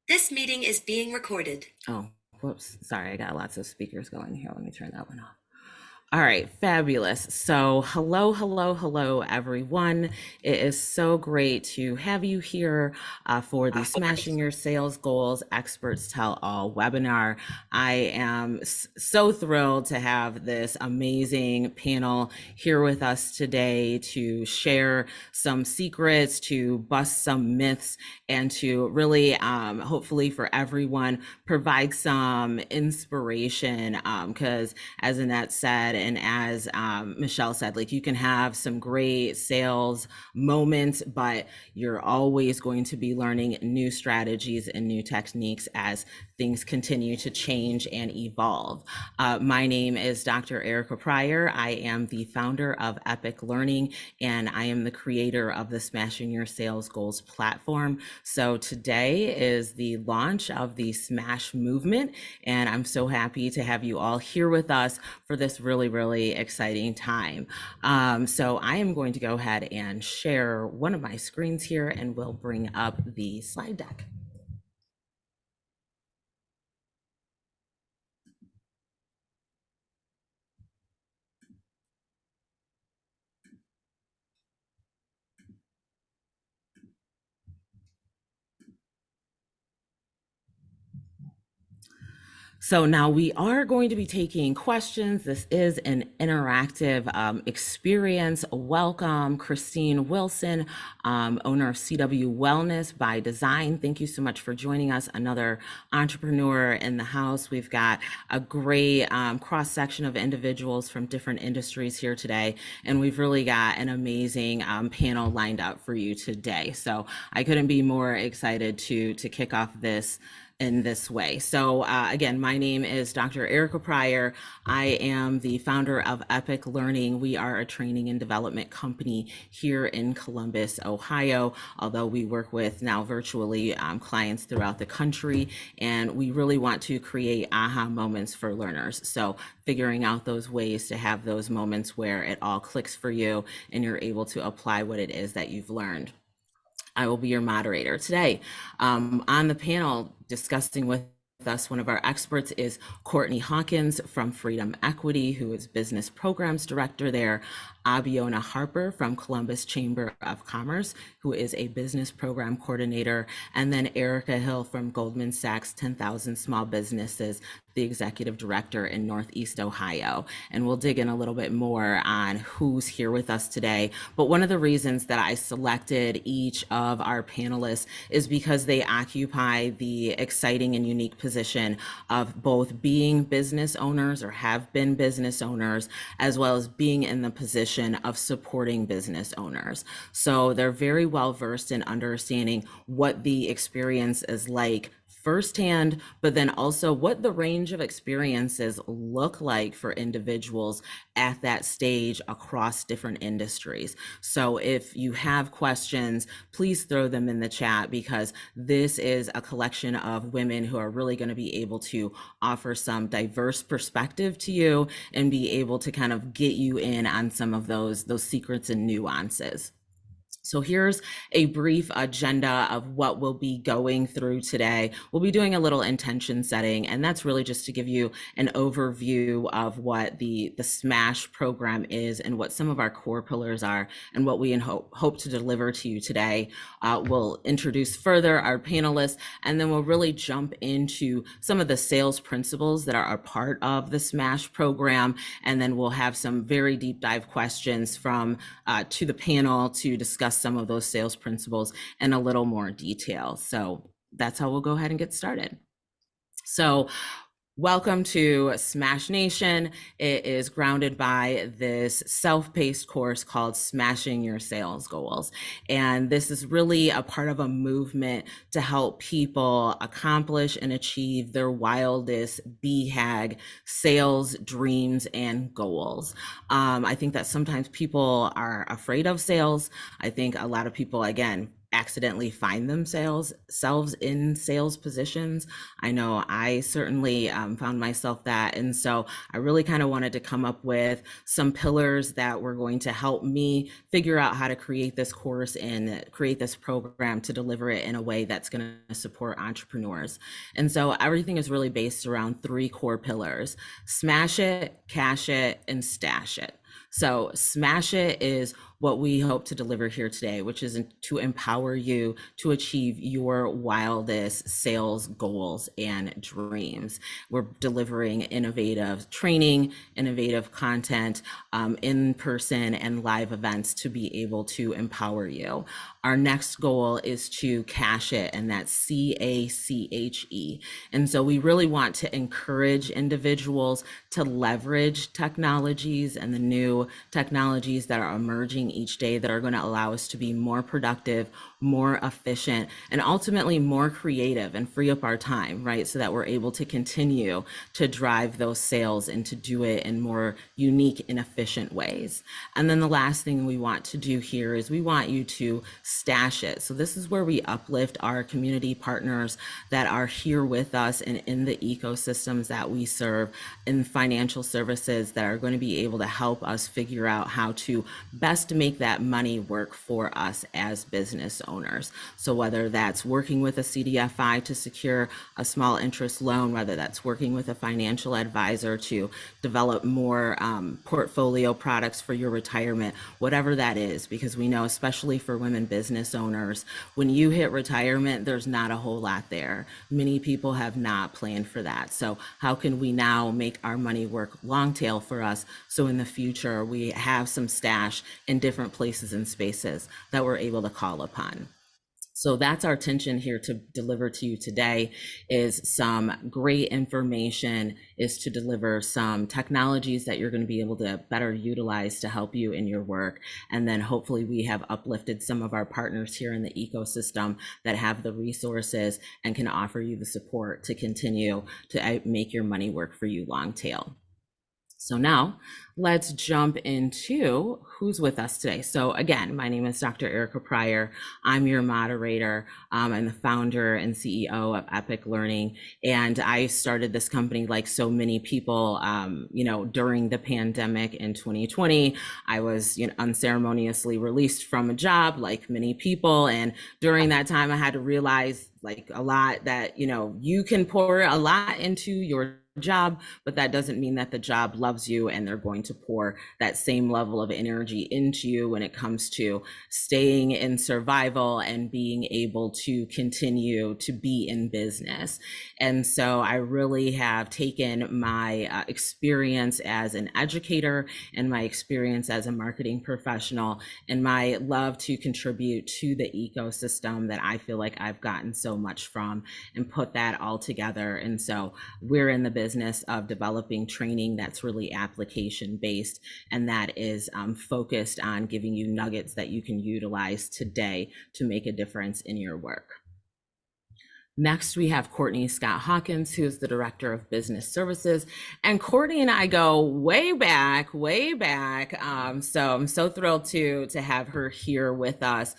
This meeting is being recorded. Oh, whoops. Sorry, I got lots of speakers going here. Let me turn that one off. All right, fabulous. So, hello, everyone. It is so great to have you here for the Smashing Your Sales Goals Experts Tell All webinar. I am so thrilled to have this amazing panel here with us today to share some secrets, to bust some myths, and to really, hopefully for everyone, provide some inspiration. Because as Annette said, and as Michelle said, like you can have some great sales moments, but you're always going to be learning new strategies and new techniques as things continue to change and evolve. My name is Dr. Erika Pryor. I am the founder of Epic Learning, and I am the creator of the Smashing Your Sales Goals platform. So today is the launch of the Smash movement, and I'm so happy to have you all here with us for this really exciting time. So I am going to go ahead and share one of my screens here, and we'll bring up the slide deck. So now we are going to be taking questions. This is an interactive experience. Welcome, Christine Wilson, owner of CW Wellness by Design. Thank you so much for joining us. Another entrepreneur in the house. We've got a great cross section of individuals from different industries here today, and we've really got an amazing panel lined up for you today. So I couldn't be more excited to kick off this in this way. So again, my name is Dr. Erika Pryor. I am the founder of Epic Learning. We are a training and development company here in Columbus, Ohio, although we work with now virtually clients throughout the country, and we really want to create aha moments for learners. So figuring out those ways to have those moments where it all clicks for you and you're able to apply what it is that you've learned. I will be your moderator today. On the panel discussing with us, one of our experts is Courtnee Hawkins from Freedom Equity, who is Business Programs Director there. Abiona Harper from Columbus Chamber of Commerce, who is a Business Program Coordinator. And then Erika Hill from Goldman Sachs 10,000 Small Businesses, the Executive Director in Northeast Ohio. And we'll dig in a little bit more on who's here with us today. But one of the reasons that I selected each of our panelists is because they occupy the exciting and unique position of both being business owners or have been business owners, as well as being in the position of supporting business owners. So they're very well versed in understanding what the experience is like firsthand, but then also what the range of experiences look like for individuals at that stage across different industries. So if you have questions, please throw them in the chat, because this is a collection of women who are really going to be able to offer some diverse perspective to you and be able to kind of get you in on some of those secrets and nuances. So here's a brief agenda of what we'll be going through today. We'll be doing a little intention setting, and that's really just to give you an overview of what the SMASH program is and what some of our core pillars are and what we hope to deliver to you today. We'll introduce further our panelists, and then we'll really jump into some of the sales principles that are a part of the SMASH program, and then we'll have some very deep dive questions from to the panel to discuss some of those sales principles in a little more detail. So that's how we'll go ahead and get started. So welcome to Smash Nation. It is grounded by this self-paced course called Smashing Your Sales Goals. And this is really a part of a movement to help people accomplish and achieve their wildest BHAG sales dreams and goals. I think that sometimes people are afraid of sales. I think a lot of people, again, accidentally find themselves in sales positions. I know I certainly found myself that. And so I really kind of wanted to come up with some pillars that were going to help me figure out how to create this course and create this program to deliver it in a way that's going to support entrepreneurs. And so everything is really based around three core pillars: smash it, cash it, and stash it. So smash it is what we hope to deliver here today, which is to empower you to achieve your wildest sales goals and dreams. We're delivering innovative training, innovative content, in person and live events to be able to empower you. Our next goal is to cash it, and that's CACHE. And so we really want to encourage individuals to leverage technologies and the new technologies that are emerging each day that are going to allow us to be more productive, more efficient, and ultimately more creative and free up our time, right? So that we're able to continue to drive those sales and to do it in more unique and efficient ways. And then the last thing we want to do here is we want you to stash it. So this is where we uplift our community partners that are here with us and in the ecosystems that we serve in financial services that are going to be able to help us figure out how to best make that money work for us as business owners. So whether that's working with a CDFI to secure a small interest loan, whether that's working with a financial advisor to develop more portfolio products for your retirement, whatever that is, because we know, especially for women business owners, when you hit retirement, there's not a whole lot there. Many people have not planned for that. So how can we now make our money work long tail for us, so in the future we have some stash in different places and spaces that we're able to call upon? So that's our intention here to deliver to you today, is some great information, is to deliver some technologies that you're going to be able to better utilize to help you in your work. And then hopefully we have uplifted some of our partners here in the ecosystem that have the resources and can offer you the support to continue to make your money work for you long tail. So now let's jump into who's with us today. So again, my name is Dr. Erika Pryor. I'm your moderator. I'm the founder and CEO of Epic Learning. And I started this company like so many people, during the pandemic in 2020. I was unceremoniously released from a job like many people. And during that time, I had to realize like a lot that, you can pour a lot into your job, but that doesn't mean that the job loves you and they're going to pour that same level of energy into you when it comes to staying in survival and being able to continue to be in business. And so I really have taken my experience as an educator and my experience as a marketing professional and my love to contribute to the ecosystem that I feel like I've gotten so much from, and put that all together. And so we're in the business of developing training that's really application based, and that is focused on giving you nuggets that you can utilize today to make a difference in your work. Next, we have Courtnee Scott Hawkins, who is the Director of Business Services. And Courtnee and I go way back. So I'm so thrilled to have her here with us.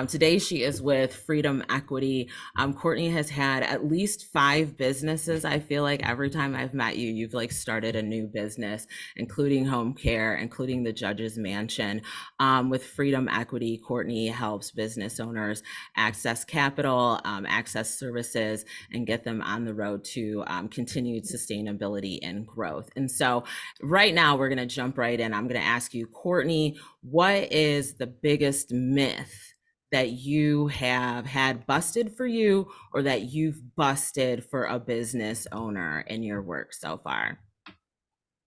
Today, she is with Freedom Equity. Courtnee has had at least 5 businesses. I feel like every time I've met you, you've like started a new business, including home care, including the Judge's Mansion. With Freedom Equity, Courtnee helps business owners access capital, access services, and get them on the road to continued sustainability and growth. And so right now we're going to jump right in. I'm going to ask you, Courtnee, what is the biggest myth that you have had busted for you, or that you've busted for a business owner in your work so far?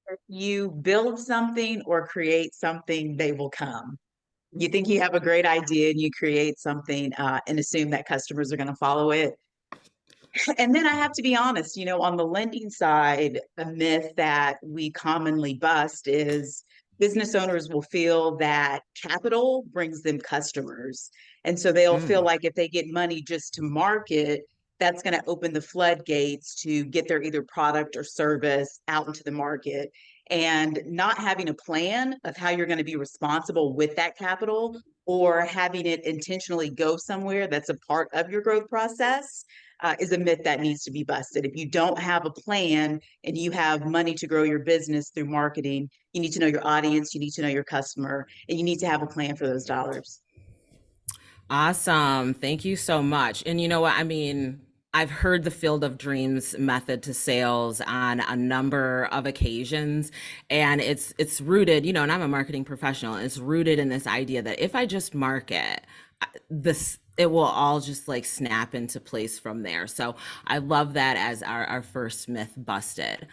If you build something or create something, they will come. You think you have a great idea and you create something and assume that customers are going to follow it. And then I have to be honest, on the lending side, a myth that we commonly bust is business owners will feel that capital brings them customers. And so they'll feel like if they get money just to market, that's going to open the floodgates to get their either product or service out into the market. and not having a plan of how you're going to be responsible with that capital, or having it intentionally go somewhere that's a part of your growth process, is a myth that needs to be busted. If you don't have a plan and you have money to grow your business through marketing, you need to know your audience, you need to know your customer, and you need to have a plan for those dollars. Awesome. Thank you so much. And you know what? I mean, I've heard the field of dreams method to sales on a number of occasions, and it's rooted, you know, and I'm a marketing professional, and it's rooted in this idea that if I just market, this it will all just like snap into place from there. So I love that as our first myth busted.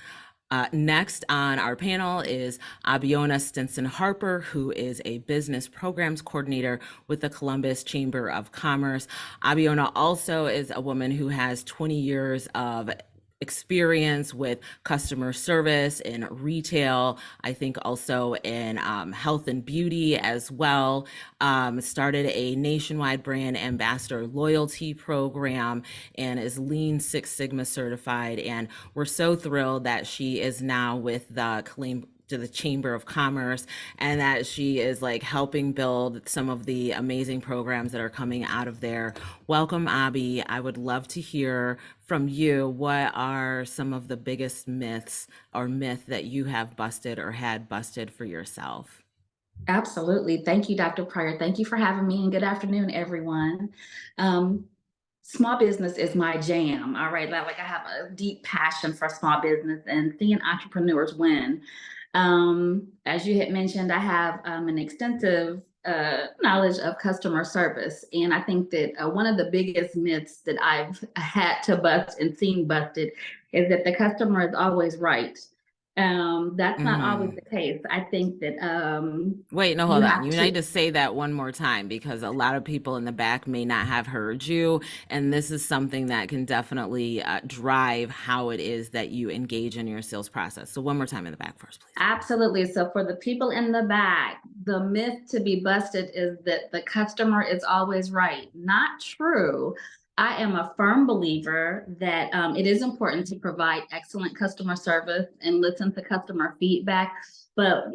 Next on our panel is Abiona Stinson Harper, who is a business programs coordinator with the Columbus Chamber of Commerce. Abiona also is a woman who has 20 years of experience with customer service in retail, I think also in health and beauty as well. Started a nationwide brand ambassador loyalty program and is Lean Six Sigma certified. And we're so thrilled that she is now with the to the Chamber of Commerce, and that she is like helping build some of the amazing programs that are coming out of there. Welcome, Abby. I would love to hear from you. What are some of the biggest myths or myth that you have busted or had busted for yourself? Absolutely. Thank you, Dr. Pryor. Thank you for having me, and good afternoon, everyone. Small business is my jam. All right. Like I have a deep passion for small business and seeing entrepreneurs win. As you had mentioned, I have an extensive knowledge of customer service. And I think that one of the biggest myths that I've had to bust and seen busted is that the customer is always right. That's not always the case. I think that Wait, no, you hold on. have You need to say that one more time because a lot of people in the back may not have heard you. And this is something that can definitely drive how it is that you engage in your sales process. So one more time in the back first, please. Absolutely. So for the people in the back, the myth to be busted is that the customer is always right. Not true. I am a firm believer that it is important to provide excellent customer service and listen to customer feedback, but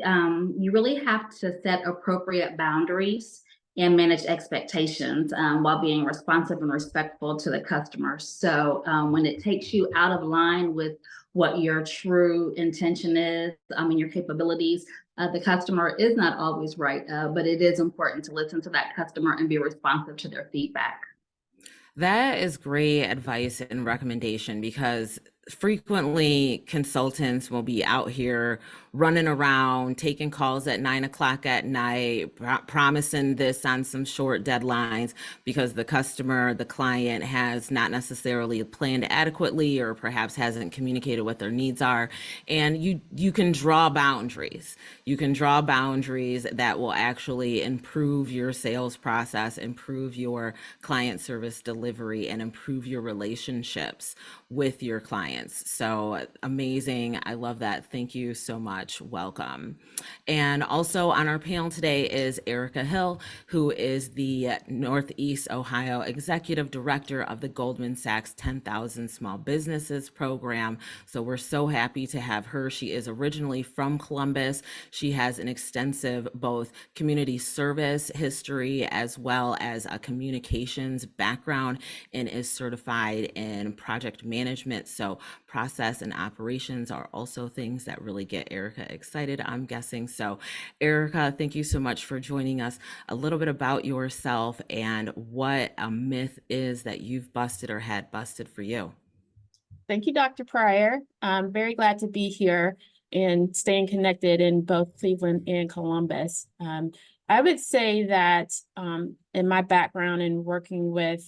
you really have to set appropriate boundaries and manage expectations while being responsive and respectful to the customer. So when it takes you out of line with what your true intention is, and your capabilities, the customer is not always right, but it is important to listen to that customer and be responsive to their feedback. That is great advice and recommendation because frequently consultants will be out here running around, taking calls at 9 o'clock at night, promising this on some short deadlines because the customer, the client has not necessarily planned adequately or perhaps hasn't communicated what their needs are. And you can draw boundaries. You can draw boundaries that will actually improve your sales process, improve your client service delivery, and improve your relationships with your clients. So amazing. I love that. Thank you so much. Welcome. And also on our panel today is Erika Hill, who is the Northeast Ohio Executive Director of the Goldman Sachs 10,000 Small Businesses Program. So we're so happy to have her. She is originally from Columbus. She has an extensive both community service history as well as a communications background and is certified in project management. So process and operations are also things that really get Erika excited, I'm guessing. So Erika, thank you so much for joining us. A little bit about yourself and what a myth is that you've busted or had busted for you. Thank you, Dr. Pryor. I'm very glad to be here and staying connected in both Cleveland and Columbus. I would say that in my background in working with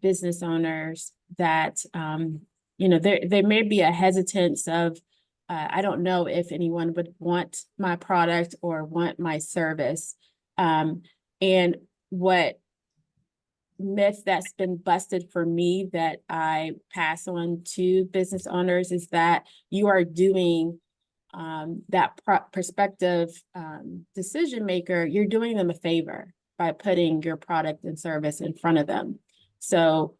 business owners that, there may be a hesitance of, I don't know if anyone would want my product or want my service. And what myth that's been busted for me that I pass on to business owners is that you are doing that prospective decision maker, you're doing them a favor by putting your product and service in front of them. So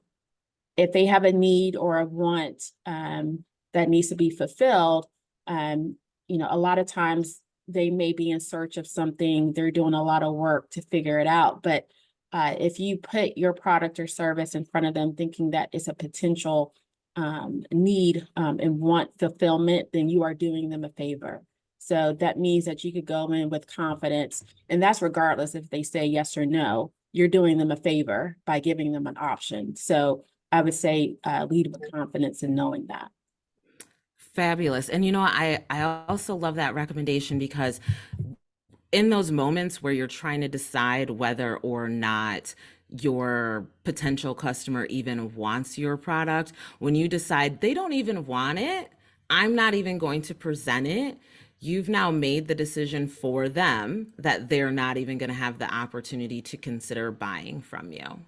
if they have a need or a want that needs to be fulfilled, a lot of times they may be in search of something, they're doing a lot of work to figure it out. But if you put your product or service in front of them thinking that it's a potential need and want fulfillment, then you are doing them a favor. So that means that you could go in with confidence, and that's regardless if they say yes or no, you're doing them a favor by giving them an option. So I would say lead with confidence in knowing that. Fabulous. And I also love that recommendation, because in those moments where you're trying to decide whether or not your potential customer even wants your product, when you decide they don't even want it, I'm not even going to present it, you've now made the decision for them that they're not even going to have the opportunity to consider buying from you.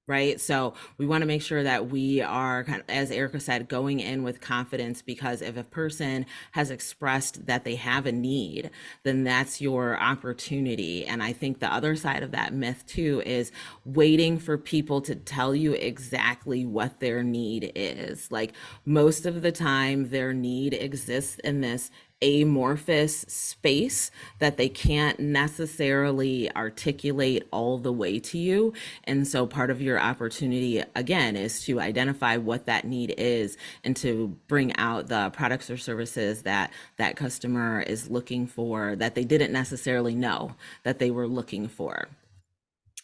Right. So we want to make sure that we are, as Erika said, going in with confidence, because if a person has expressed that they have a need, then that's your opportunity. And I think the other side of that myth too is waiting for people to tell you exactly what their need is. Like, most of the time their need exists in this amorphous space that they can't necessarily articulate all the way to you. And so part of your opportunity, again, is to identify what that need is and to bring out the products or services that that customer is looking for, that they didn't necessarily know that they were looking for.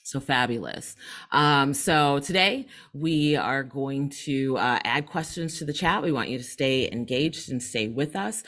So fabulous. So today we are going to add questions to the chat. We want you to stay engaged and stay with us.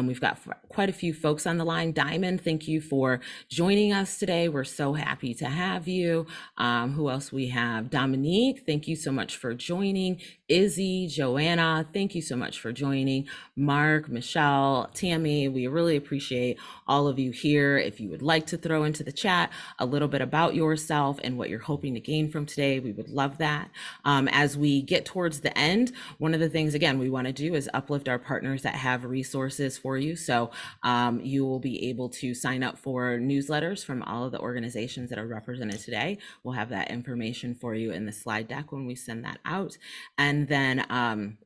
We've got quite a few folks on the line. Diamond, thank you for joining us today. We're so happy to have you. Who else we have? Dominique, thank you so much for joining. Izzy, Joanna, thank you so much for joining. Mark, Michelle, Tammy, we really appreciate all of you here. If you would like to throw into the chat a little bit about yourself and what you're hoping to gain from today, we would love that. As we get towards the end, one of the things, again, we want to do is uplift our partners that have resources for you. So you will be able to sign up for newsletters from all of the organizations that are represented today. We'll have that information for you in the slide deck when we send that out. And then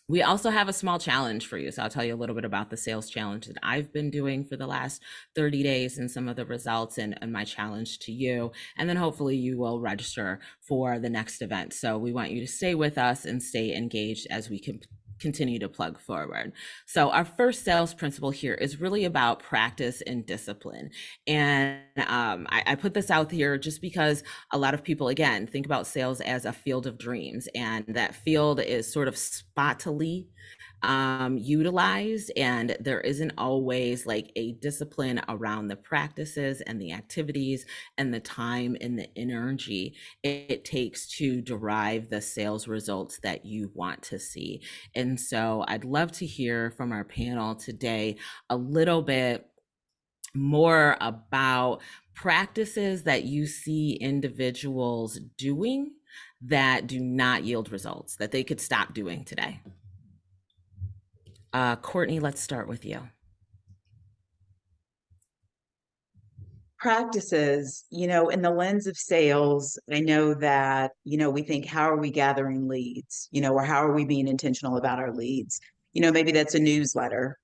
we also have a small challenge for you. So I'll tell you a little bit about the sales challenge that I've been doing for the last 30 days and some of the results and my challenge to you. And then hopefully you will register for the next event. So we want you to stay with us and stay engaged as we can continue to plug forward. So our first sales principle here is really about practice and discipline. And I put this out here just because a lot of people, again, think about sales as a field of dreams, and that field is sort of spottily utilized, and there isn't always like a discipline around the practices and the activities and the time and the energy it takes to derive the sales results that you want to see. And so I'd love to hear from our panel today a little bit more about practices that you see individuals doing that do not yield results, that they could stop doing today. Courtney, let's start with you. Practices, in the lens of sales, I know that, we think, how are we gathering leads, or how are we being intentional about our leads? Maybe that's a newsletter.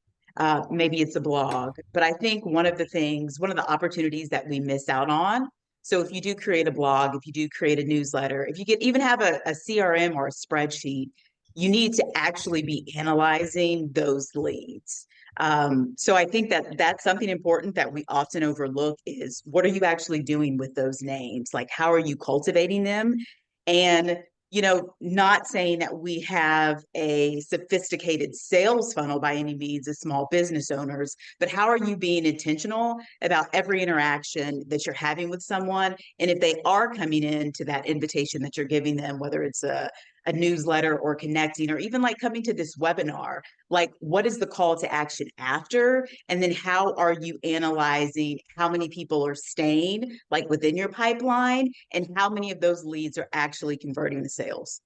Maybe it's a blog. But I think one of the opportunities that we miss out on. So if you do create a blog, if you do create a newsletter, if you even have a CRM or a spreadsheet, you need to actually be analyzing those leads. So I think that that's something important that we often overlook is, what are you actually doing with those names? Like, how are you cultivating them? And, not saying that we have a sophisticated sales funnel by any means as small business owners, but how are you being intentional about every interaction that you're having with someone? And if they are coming into that invitation that you're giving them, whether it's a newsletter or connecting, or even like coming to this webinar, like, what is the call to action after? And then how are you analyzing how many people are staying like within your pipeline, and how many of those leads are actually converting to sales?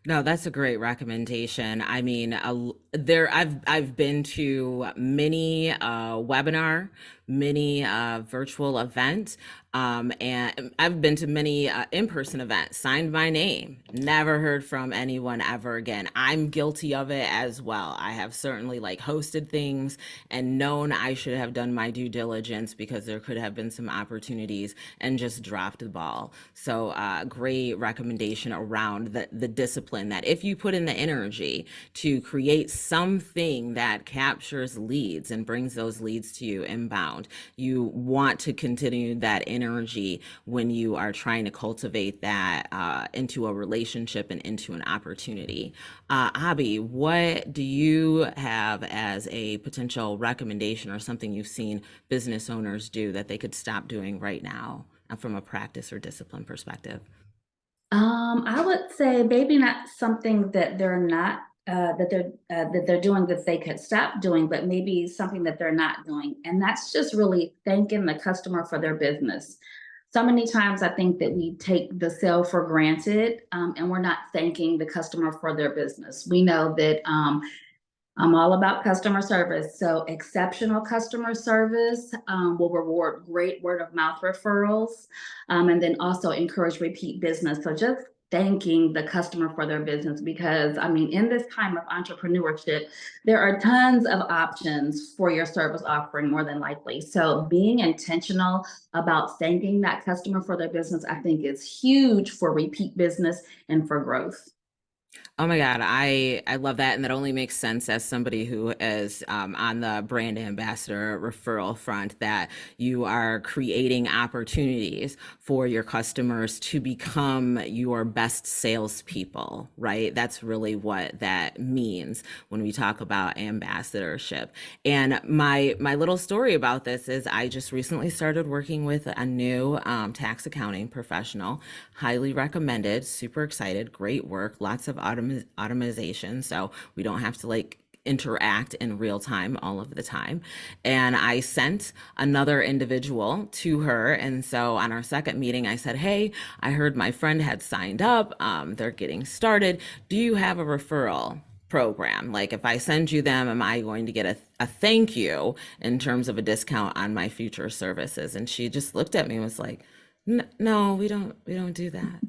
No, that's a great recommendation. I mean, I've been to many webinar mini virtual event. And I've been to many in-person events, signed my name, never heard from anyone ever again. I'm guilty of it as well. I have certainly like hosted things and known I should have done my due diligence because there could have been some opportunities and just dropped the ball. So great recommendation around the discipline that if you put in the energy to create something that captures leads and brings those leads to you inbound, you want to continue that energy when you are trying to cultivate that into a relationship and into an opportunity. Abby, what do you have as a potential recommendation or something you've seen business owners do that they could stop doing right now from a practice or discipline perspective? I would say maybe not something that they're not that they're doing that they could stop doing, but maybe something that they're not doing, and that's just really thanking the customer for their business. So many times, I think that we take the sale for granted, and we're not thanking the customer for their business. We know that I'm all about customer service. So exceptional customer service will reward great word of mouth referrals, and then also encourage repeat business. So just thanking the customer for their business, because I mean, in this time of entrepreneurship, there are tons of options for your service offering more than likely. So being intentional about thanking that customer for their business, I think is huge for repeat business and for growth. Oh my God, I love that. And that only makes sense as somebody who is on the brand ambassador referral front, that you are creating opportunities for your customers to become your best salespeople, right? That's really what that means when we talk about ambassadorship. And my little story about this is I just recently started working with a new tax accounting professional. Highly recommended, super excited, great work, lots of automation, so we don't have to like interact in real time all of the time. And I sent another individual to her. And so on our second meeting, I said, hey, I heard my friend had signed up. They're getting started. Do you have a referral program? Like if I send you them, am I going to get a thank you in terms of a discount on my future services? And she just looked at me and was like, no, we don't do that.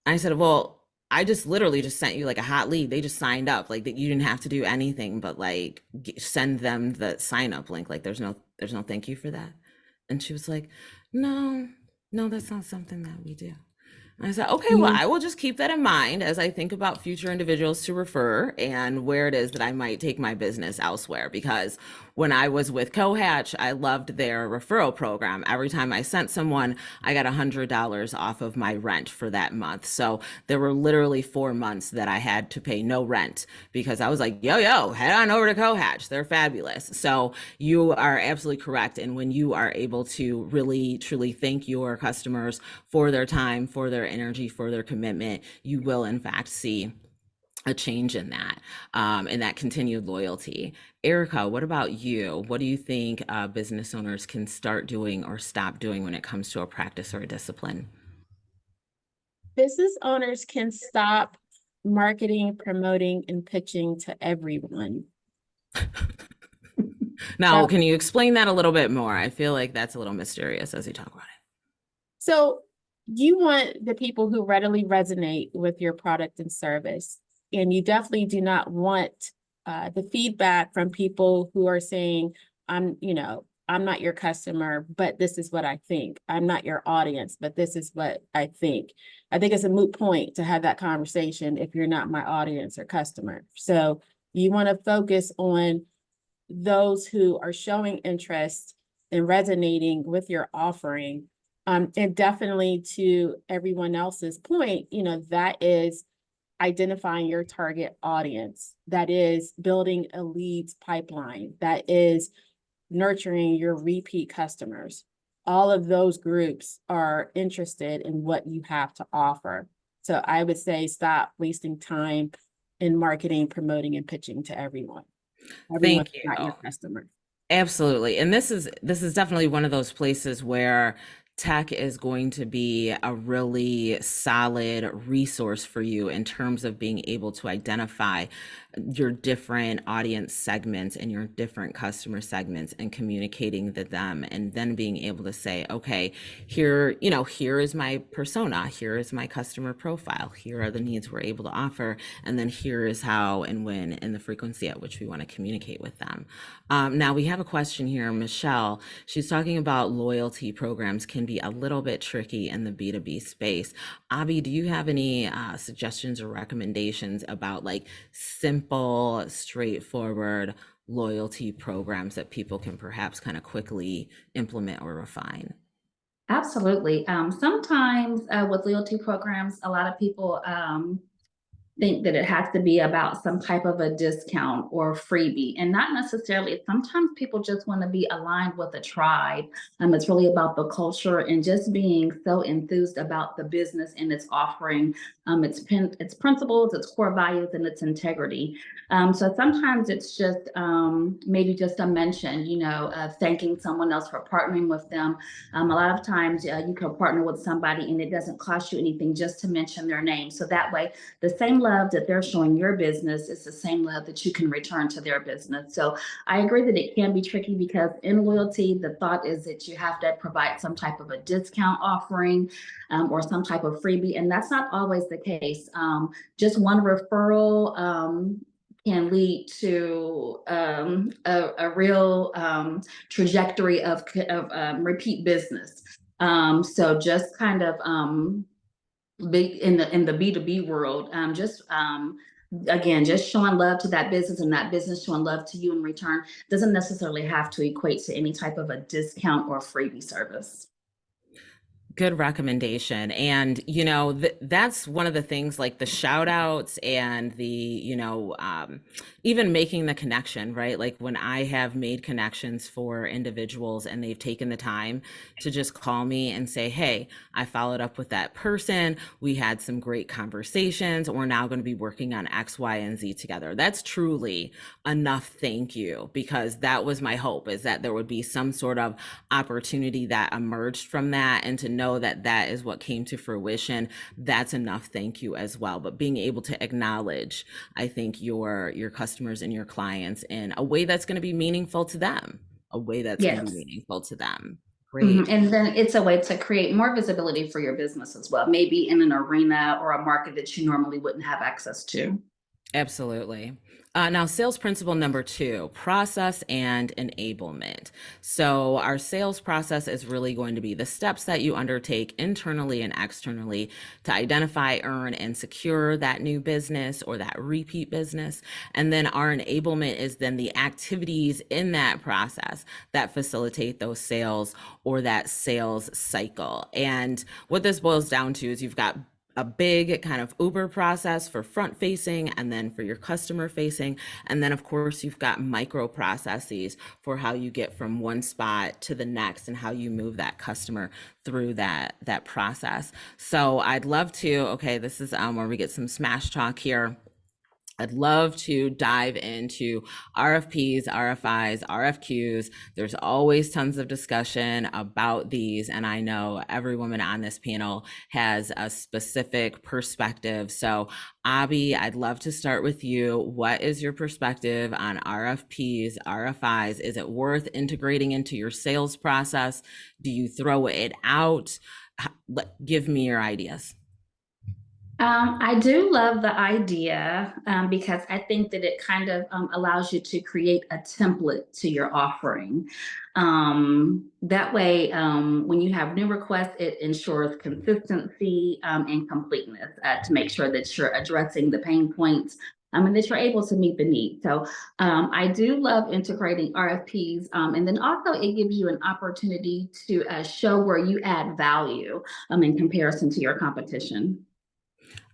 I said, well, I just literally just sent you like a hot lead. They just signed up. Like that you didn't have to do anything but like send them the sign up link. Like there's no thank you for that. And she was like, no, that's not something that we do. I said, okay, well, I will just keep that in mind as I think about future individuals to refer and where it is that I might take my business elsewhere. Because when I was with Cohatch, I loved their referral program. Every time I sent someone, I got $100 off of my rent for that month. So there were literally 4 months that I had to pay no rent because I was like, yo, head on over to Cohatch. They're fabulous. So you are absolutely correct. And when you are able to really, truly thank your customers for their time, for their energy, for their commitment, you will in fact see a change in that continued loyalty. Erika, what about you? What do you think business owners can start doing or stop doing when it comes to a practice or a discipline? Business owners can stop marketing, promoting, and pitching to everyone. Now, can you explain that a little bit more? I feel like that's a little mysterious as you talk about it. So you want the people who readily resonate with your product and service. And you definitely do not want the feedback from people who are saying, I'm not your customer, but this is what I think. I'm not your audience, but this is what I think. I think it's a moot point to have that conversation if you're not my audience or customer. So you want to focus on those who are showing interest and resonating with your offering. And definitely to everyone else's point, that is identifying your target audience, that is building a leads pipeline, that is nurturing your repeat customers. All of those groups are interested in what you have to offer. So I would say stop wasting time in marketing, promoting, and pitching to everyone. Everyone's Thank you. not your customer. Absolutely. And this is definitely one of those places where tech is going to be a really solid resource for you in terms of being able to identify your different audience segments and your different customer segments and communicating to them, and then being able to say, okay, here, here is my persona, here is my customer profile, here are the needs we're able to offer, and then here is how and when and the frequency at which we want to communicate with them. Now we have a question here, Michelle. She's talking about loyalty programs can be a little bit tricky in the B2B space. Abby, do you have any suggestions or recommendations about like simple, straightforward loyalty programs that people can perhaps kind of quickly implement or refine? Absolutely. Sometimes with loyalty programs, a lot of people think that it has to be about some type of a discount or freebie, and not necessarily. Sometimes people just want to be aligned with a tribe. It's really about the culture and just being so enthused about the business and its offering, its principles, its core values, and its integrity. So sometimes it's just maybe just a mention, thanking someone else for partnering with them. A lot of times you can partner with somebody and it doesn't cost you anything just to mention their name. So that way, the same love that they're showing your business is the same love that you can return to their business. So I agree that it can be tricky because in loyalty, the thought is that you have to provide some type of a discount offering or some type of freebie. And that's not always the case. Just one referral can lead to a real trajectory of repeat business. So just kind of big in the B2B world, again, just showing love to that business and that business showing love to you in return doesn't necessarily have to equate to any type of a discount or freebie service. Good recommendation. And, that's one of the things, like the shout outs and the, even making the connection, right? Like when I have made connections for individuals and they've taken the time to just call me and say, hey, I followed up with that person. We had some great conversations. We're now going to be working on X, Y, and Z together. That's truly enough thank you, because that was my hope, is that there would be some sort of opportunity that emerged from that, and to know that that is what came to fruition, that's enough thank you as well. But being able to acknowledge, I think, your customers and your clients in a way that's going to be meaningful to them, going to be meaningful to them. Great. And then it's a way to create more visibility for your business as well, maybe in an arena or a market that you normally wouldn't have access to. Absolutely. Now, sales principle number 2, process and enablement. So our sales process is really going to be the steps that you undertake internally and externally to identify, earn, and secure that new business or that repeat business. And then our enablement is then the activities in that process that facilitate those sales or that sales cycle. And what this boils down to is you've got a big kind of Uber process for front facing, and then for your customer facing. And then of course you've got micro processes for how you get from one spot to the next and how you move that customer through that process. So I'd love to, okay, this is where we get some smash talk here. I'd love to dive into RFPs, RFIs, RFQs. There's always tons of discussion about these, and I know every woman on this panel has a specific perspective. So Abby, I'd love to start with you. What is your perspective on RFPs, RFIs? Is it worth integrating into your sales process? Do you throw it out? Give me your ideas. I do love the idea because I think that it kind of allows you to create a template to your offering. That way, when you have new requests, it ensures consistency and completeness to make sure that you're addressing the pain points and that you're able to meet the need. So I do love integrating RFPs. And then also it gives you an opportunity to show where you add value in comparison to your competition.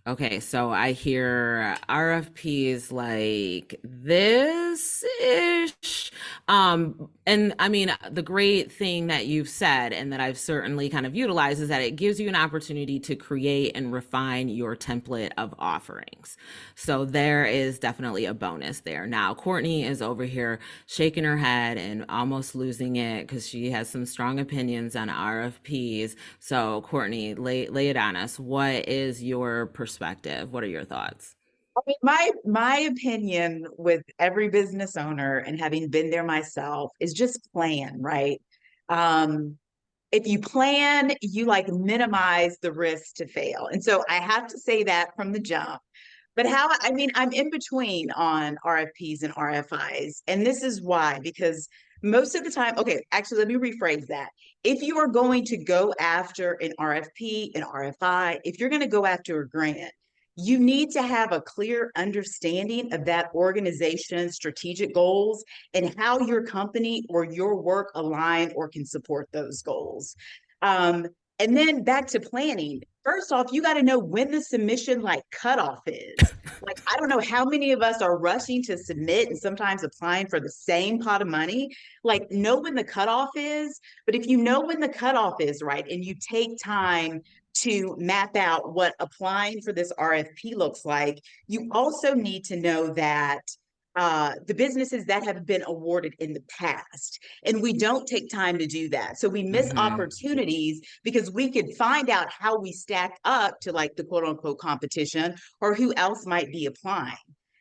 Okay, so I hear RFPs like this-ish. And I mean, the great thing that you've said and that I've certainly kind of utilized is that it gives you an opportunity to create and refine your template of offerings. So there is definitely a bonus there. Now, Courtney is over here shaking her head and almost losing it because she has some strong opinions on RFPs. So Courtney, lay it on us. What is your perspective? What are your thoughts? I mean, my opinion with every business owner and having been there myself is just plan, right? Um, if you plan, you like minimize the risk to fail. And so I have to say that from the jump. But I mean, I'm in between on RFPs and RFIs. And this is why, because most of the time, okay, actually, let me rephrase that. If you are going to go after an RFP, an RFI, if you're going to go after a grant, you need to have a clear understanding of that organization's strategic goals and how your company or your work align or can support those goals. And then back to planning. First off, you got to know when the submission like cutoff is. Like, I don't know how many of us are rushing to submit and sometimes applying for the same pot of money. Like, know when the cutoff is. But if you know when the cutoff is, right, and you take time to map out what applying for this RFP looks like, you also need to know that the businesses that have been awarded in the past. And we don't take time to do that. So we miss opportunities because we could find out how we stack up to like the quote unquote competition or who else might be applying.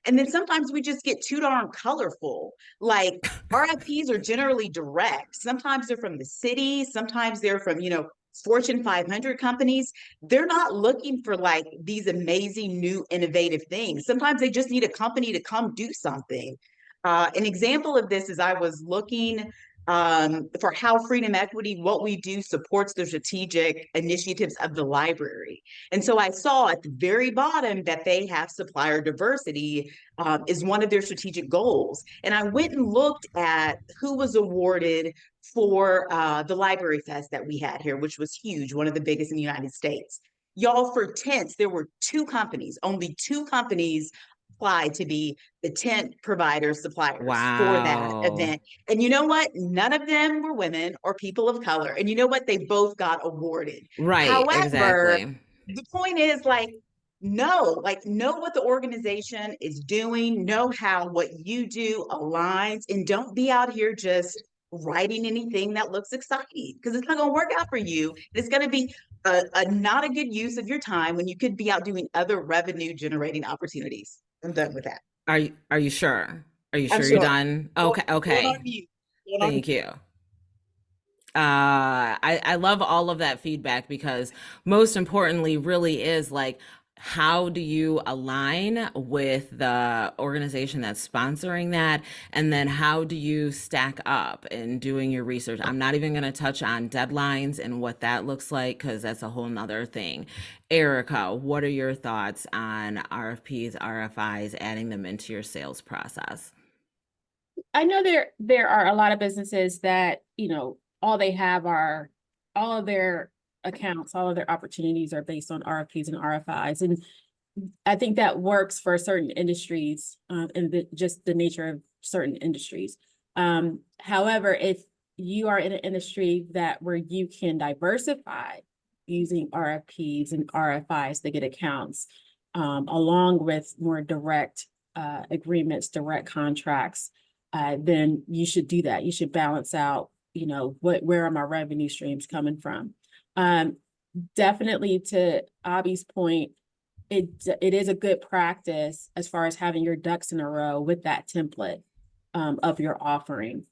And then sometimes we just get too darn colorful. Like RFPs are generally direct. Sometimes they're from the city, sometimes they're from, Fortune 500 companies. They're not looking for like these amazing new innovative things. Sometimes they just need a company to come do something. An example of this is I was looking for how Freedom Equity, what we do, supports the strategic initiatives of the library. And so I saw at the very bottom that they have supplier diversity is one of their strategic goals. And I went and looked at who was awarded for the Library Fest that we had here, which was huge, one of the biggest in the United States. Y'all, for tents, there were only two companies applied to be the tent providers, suppliers for that Wow. event. And you know what? None of them were women or people of color. And you know what? They both got awarded. Right, However, exactly. the point is know what the organization is doing, know how what you do aligns, and don't be out here just writing anything that looks exciting because it's not going to work out for you. It's going to be not a good use of your time when you could be out doing other revenue generating opportunities. I'm done with that. Are you sure? Are you I'm sure you're sure. done? Going Okay. on mute. Going on Thank you. I love all of that feedback because most importantly really is like, how do you align with the organization that's sponsoring that? And then how do you stack up in doing your research? I'm not even going to touch on deadlines and what that looks like because that's a whole nother thing. Erika, what are your thoughts on RFPs, RFIs, adding them into your sales process? I know there are a lot of businesses that, all they have are all of their accounts, all of their opportunities are based on RFPs and RFIs. And I think that works for certain industries and just the nature of certain industries. However, if you are in an industry where you can diversify using RFPs and RFIs to get accounts, along with more direct agreements, direct contracts, then you should do that. You should balance out, where are my revenue streams coming from? Definitely to Abby's point, it is a good practice as far as having your ducks in a row with that template of your offering.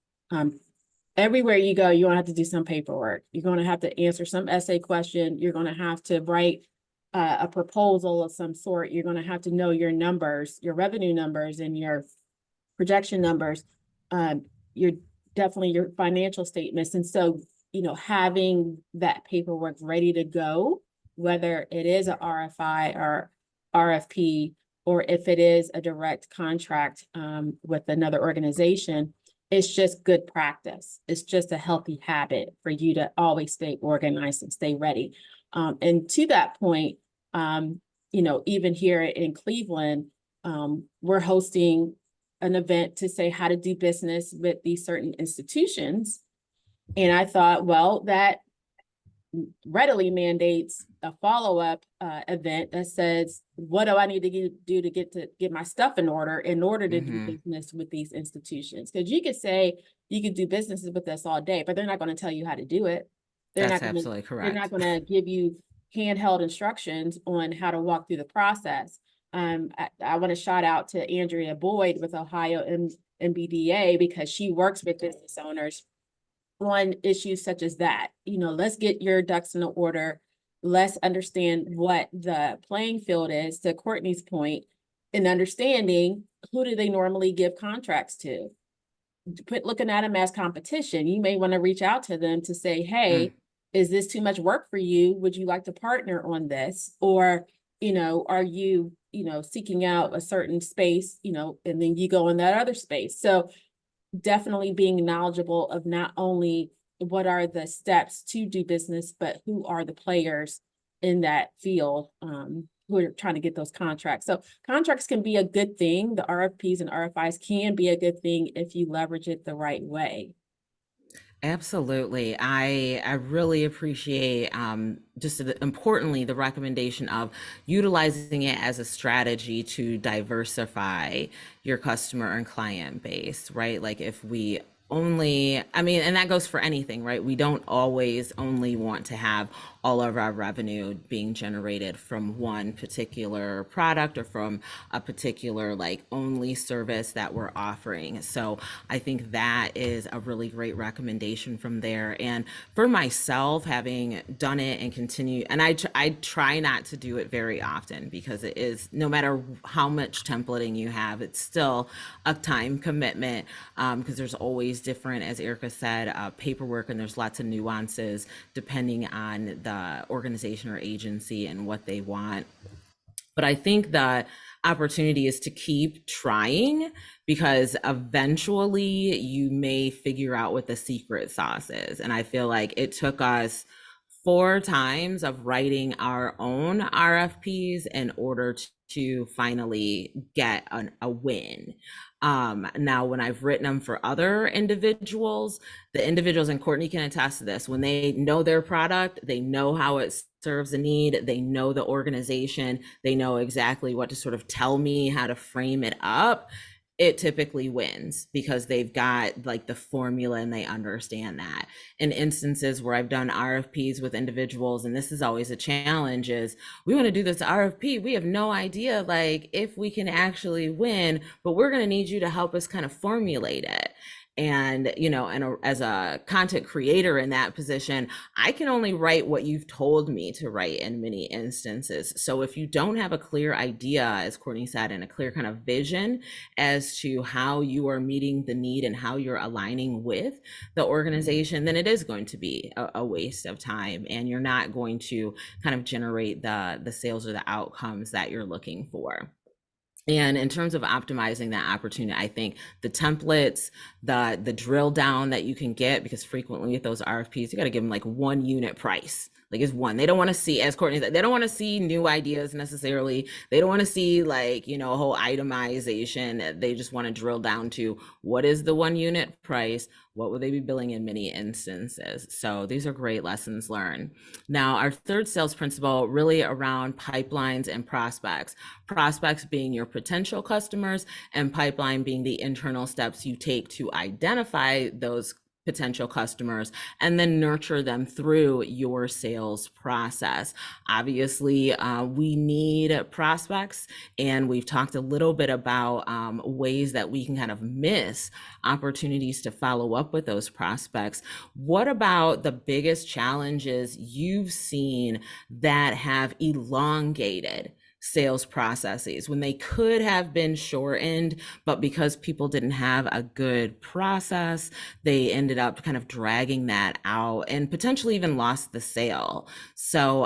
Everywhere you go, you're gonna have to do some paperwork. You're gonna have to answer some essay question. You're gonna have to write a proposal of some sort. You're gonna have to know your numbers, your revenue numbers and your projection numbers, your financial statements. And so, having that paperwork ready to go, whether it is a RFI or RFP, or if it is a direct contract with another organization, it's just good practice. It's just a healthy habit for you to always stay organized and stay ready. And to that point, even here in Cleveland, we're hosting an event to say how to do business with these certain institutions. And I thought, well, that readily mandates a follow-up event that says, what do I need to do to get my stuff in order to do business with these institutions? Because you could say you could do businesses with us all day, but they're not going to tell you how to do it. That's absolutely correct. They're not going to give you handheld instructions on how to walk through the process. I want to shout out to Andrea Boyd with Ohio MBDA, because she works with business owners on issues such as that. You know, let's get your ducks in order. Let's understand what the playing field is, to Courtney's point, in understanding who do they normally give contracts to. Looking at them as competition, you may want to reach out to them to say, hey, is this too much work for you? Would you like to partner on this? Or, you know, are you, you know, seeking out a certain space, you know, and then you go in that other space. So definitely being knowledgeable of not only what are the steps to do business, but who are the players in that field who are trying to get those contracts. So contracts can be a good thing. The RFPs and RFIs can be a good thing if you leverage it the right way. Absolutely. I really appreciate just importantly the recommendation of utilizing it as a strategy to diversify your customer and client base, right? Like if we only, I mean, and that goes for anything, right? We don't always only want to have all of our revenue being generated from one particular product or from a particular like only service that we're offering. So I think that is a really great recommendation from there. And for myself, having done it and continue, and I try not to do it very often, because it is, no matter how much templating you have, it's still a time commitment, because there's always different, as Erika said, paperwork, and there's lots of nuances depending on the organization or agency and what they want. But I think the opportunity is to keep trying, because eventually you may figure out what the secret sauce is. And I feel like it took us 4 times of writing our own RFPs in order to finally get a win. Now, when I've written them for other individuals, the individuals, and Courtney can attest to this, when they know their product, they know how it serves a need, they know the organization, they know exactly what to sort of tell me, how to frame it up, it typically wins, because they've got like the formula and they understand that. In instances where I've done RFPs with individuals, and this is always a challenge, is we want to do this RFP, we have no idea like if we can actually win, but we're going to need you to help us kind of formulate it. And, you know, and as a content creator in that position, I can only write what you've told me to write in many instances. So if you don't have a clear idea, as Courtney said, and a clear kind of vision as to how you are meeting the need and how you're aligning with the organization, then it is going to be a waste of time, and you're not going to kind of generate the sales or the outcomes that you're looking for. And in terms of optimizing that opportunity, I think the templates, the drill down that you can get, because frequently with those RFPs, you got to give them like 1 unit price. Like it's one. They don't want to see, as Courtney said, they don't want to see new ideas necessarily. They don't want to see like, you know, a whole itemization. They just want to drill down to what is the 1 unit price? What would they be billing in many instances? So these are great lessons learned. Now, our third sales principle really around pipelines and prospects. Prospects being your potential customers, and pipeline being the internal steps you take to identify those potential customers and then nurture them through your sales process. Obviously, we need prospects, and we've talked a little bit about ways that we can kind of miss opportunities to follow up with those prospects. What about the biggest challenges you've seen that have elongated sales processes when they could have been shortened, but because people didn't have a good process, they ended up kind of dragging that out and potentially even lost the sale? So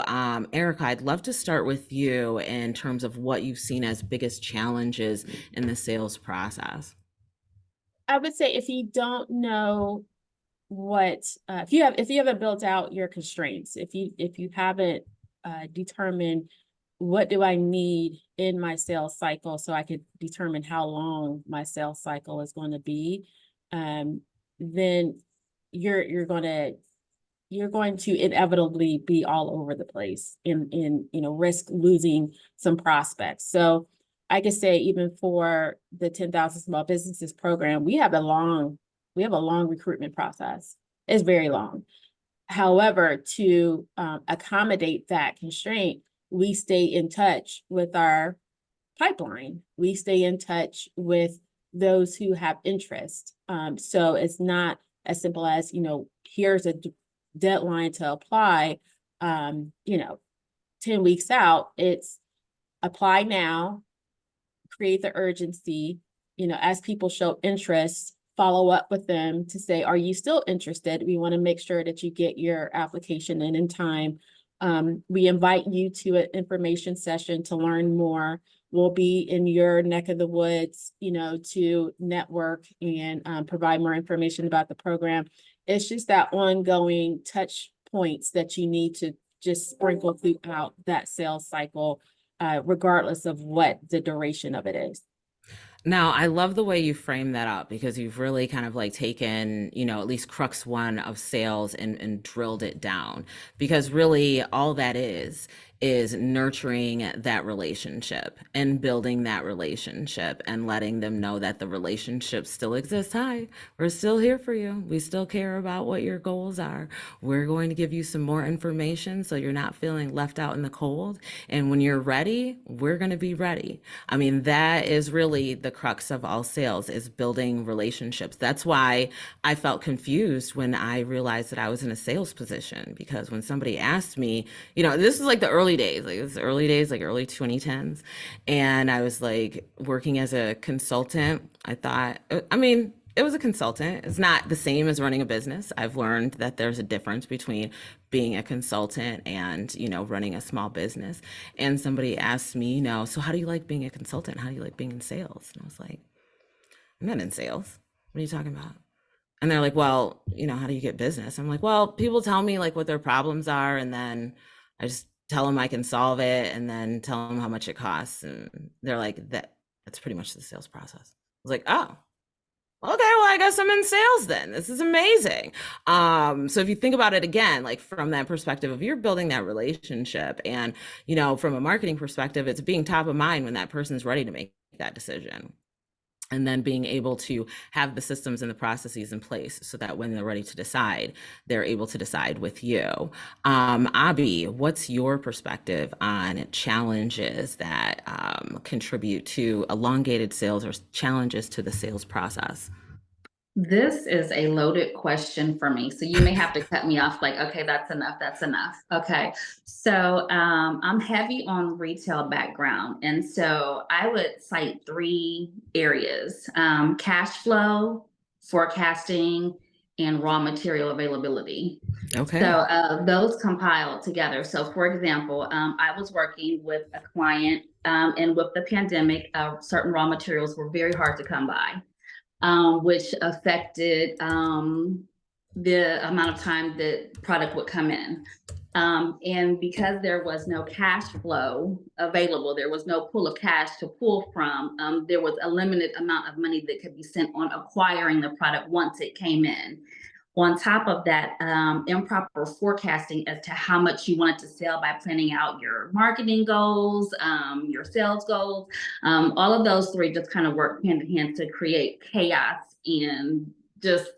Erika, I'd love to start with you in terms of what you've seen as biggest challenges in the sales process. I would say if you don't know what, if you haven't built out your constraints, if you haven't determined what do I need in my sales cycle so I could determine how long my sales cycle is going to be, then you're going to inevitably be all over the place in risk losing some prospects. So I could say even for the 10,000 Small Businesses program, we have a long recruitment process. It's very long. However, to accommodate that constraint, we stay in touch with our pipeline. We stay in touch with those who have interest. So it's not as simple as, here's a deadline to apply, 10 weeks out. It's apply now, create the urgency, as people show interest, follow up with them to say, are you still interested? We want to make sure that you get your application in time. We invite you to an information session to learn more. We'll be in your neck of the woods, to network and provide more information about the program. It's just that ongoing touch points that you need to just sprinkle throughout that sales cycle, regardless of what the duration of it is. Now, I love the way you frame that up, because you've really kind of like taken, at least crux one of sales and drilled it down, because really all that is nurturing that relationship and building that relationship and letting them know that the relationship still exists. Hi, we're still here for you. We still care about what your goals are. We're going to give you some more information so you're not feeling left out in the cold. And when you're ready, we're going to be ready. I mean, that is really the crux of all sales, is building relationships. That's why I felt confused when I realized that I was in a sales position, because when somebody asked me, this is like the early days, like early 2010s. And I was like working as a consultant. I thought, it was a consultant. It's not the same as running a business. I've learned that there's a difference between being a consultant and, running a small business. And somebody asked me, so how do you like being a consultant? How do you like being in sales? And I was like, I'm not in sales. What are you talking about? And they're like, well, how do you get business? I'm like, well, people tell me like what their problems are, and then I just tell them I can solve it, and then tell them how much it costs. And they're like, that's pretty much the sales process. I was like, oh, okay, well, I guess I'm in sales then. This is amazing. So if you think about it again, like from that perspective of you're building that relationship, and, from a marketing perspective, it's being top of mind when that person's ready to make that decision. And then being able to have the systems and the processes in place so that when they're ready to decide, they're able to decide with you. Abby, what's your perspective on challenges that contribute to elongated sales or challenges to the sales process? This is a loaded question for me. So you may have to cut me off like, okay, that's enough. Okay. So I'm heavy on retail background. And so I would cite 3 areas: cash flow, forecasting, and raw material availability. Okay. So those compile together. So for example, I was working with a client, and with the pandemic, certain raw materials were very hard to come by. Which affected the amount of time that product would come in. And because there was no cash flow available, there was no pool of cash to pull from, there was a limited amount of money that could be spent on acquiring the product once it came in. On top of that, improper forecasting as to how much you wanted to sell by planning out your marketing goals, your sales goals. All of those 3 just kind of work hand in hand to create chaos and just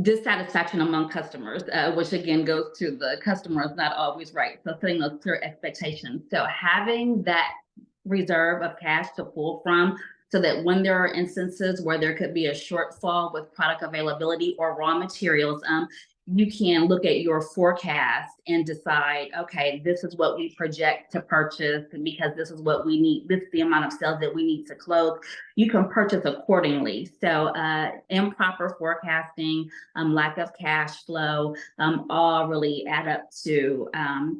dissatisfaction among customers, which again goes to the customer is not always right. So setting those clear expectations. So having that reserve of cash to pull from, so that when there are instances where there could be a shortfall with product availability or raw materials, you can look at your forecast and decide, okay, this is what we project to purchase because this is what we need. This is the amount of sales that we need to close. You can purchase accordingly. So improper forecasting, lack of cash flow, all really add up to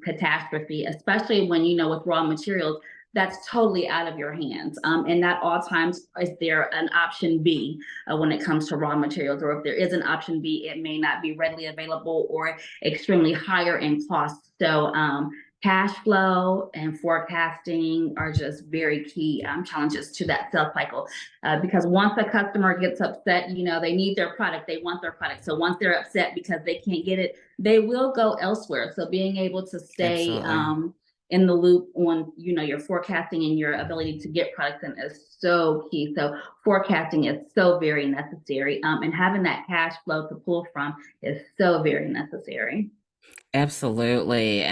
catastrophe, especially when, with raw materials, that's totally out of your hands. And not all times is there an option B when it comes to raw materials, or if there is an option B, it may not be readily available or extremely higher in cost. So cash flow and forecasting are just very key challenges to that sales cycle. Because once a customer gets upset, you know, they need their product, they want their product. So once they're upset because they can't get it, they will go elsewhere. So being able to stay in the loop on, you know, your forecasting and your ability to get products in is so key. So forecasting is so very necessary. And having that cash flow to pull from is so very necessary. Absolutely.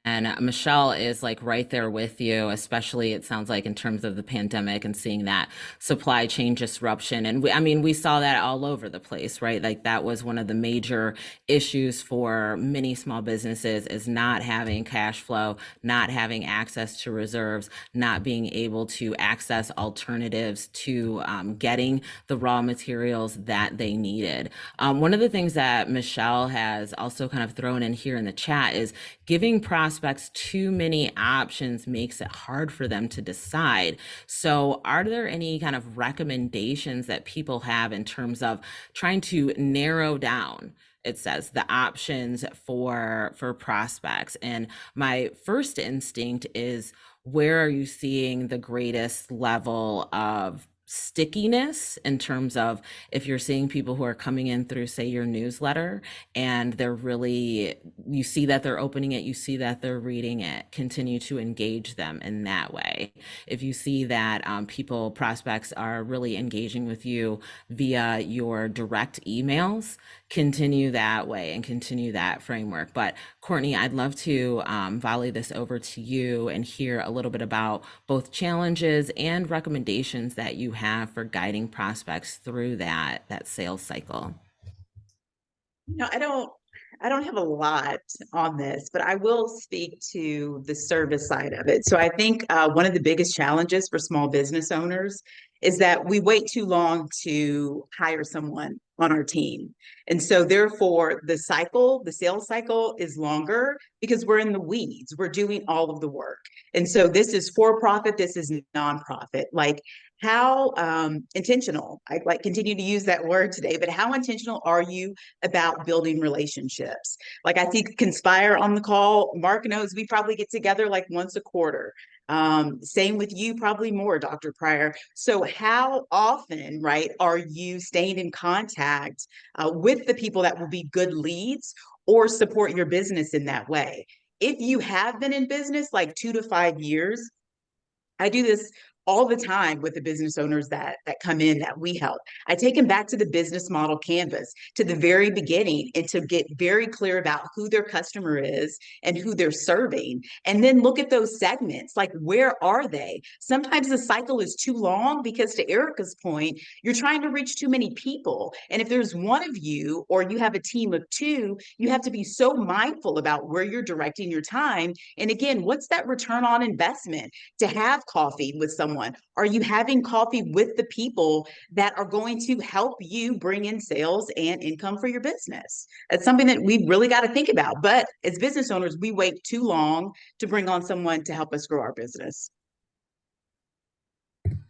And Michelle is like right there with you, especially it sounds like in terms of the pandemic and seeing that supply chain disruption. And we saw that all over the place, right? Like that was one of the major issues for many small businesses is not having cash flow, not having access to reserves, not being able to access alternatives to getting the raw materials that they needed. One of the things that Michelle has also kind of thrown in here in the chat is giving prospects too many options makes it hard for them to decide. So are there any kind of recommendations that people have in terms of trying to narrow down, it says, the options for prospects? And my first instinct is, where are you seeing the greatest level of stickiness in terms of if you're seeing people who are coming in through, say, your newsletter, and they're really, you see that they're opening it, you see that they're reading it, continue to engage them in that way. If you see that prospects are really engaging with you via your direct emails, continue that way and continue that framework. But Courtnee, I'd love to volley this over to you and hear a little bit about both challenges and recommendations that you have for guiding prospects through that sales cycle. No, I don't have a lot on this, but I will speak to the service side of it. So I think one of the biggest challenges for small business owners is that we wait too long to hire someone on our team. And so therefore the sales cycle is longer because we're in the weeds. We're doing all of the work. And so this is for profit, this is nonprofit. Like, how intentional, I like continue to use that word today, but how intentional are you about building relationships? Like, I see Conspire on the call. Mark knows we probably get together like once a quarter. Same with you, probably more, Dr. Pryor. So how often, right, are you staying in contact with the people that will be good leads or support your business in that way? If you have been in business like 2 to 5 years, I do this all the time with the business owners that come in that we help. I take them back to the business model canvas, to the very beginning, and to get very clear about who their customer is and who they're serving. And then look at those segments, like, where are they? Sometimes the cycle is too long because, to Erika's point, you're trying to reach too many people. And if there's one of you or you have a team of 2, you have to be so mindful about where you're directing your time. And again, what's that return on investment to have coffee with someone? Are you having coffee with the people that are going to help you bring in sales and income for your business? That's something that we really got to think about. But as business owners, we wait too long to bring on someone to help us grow our business.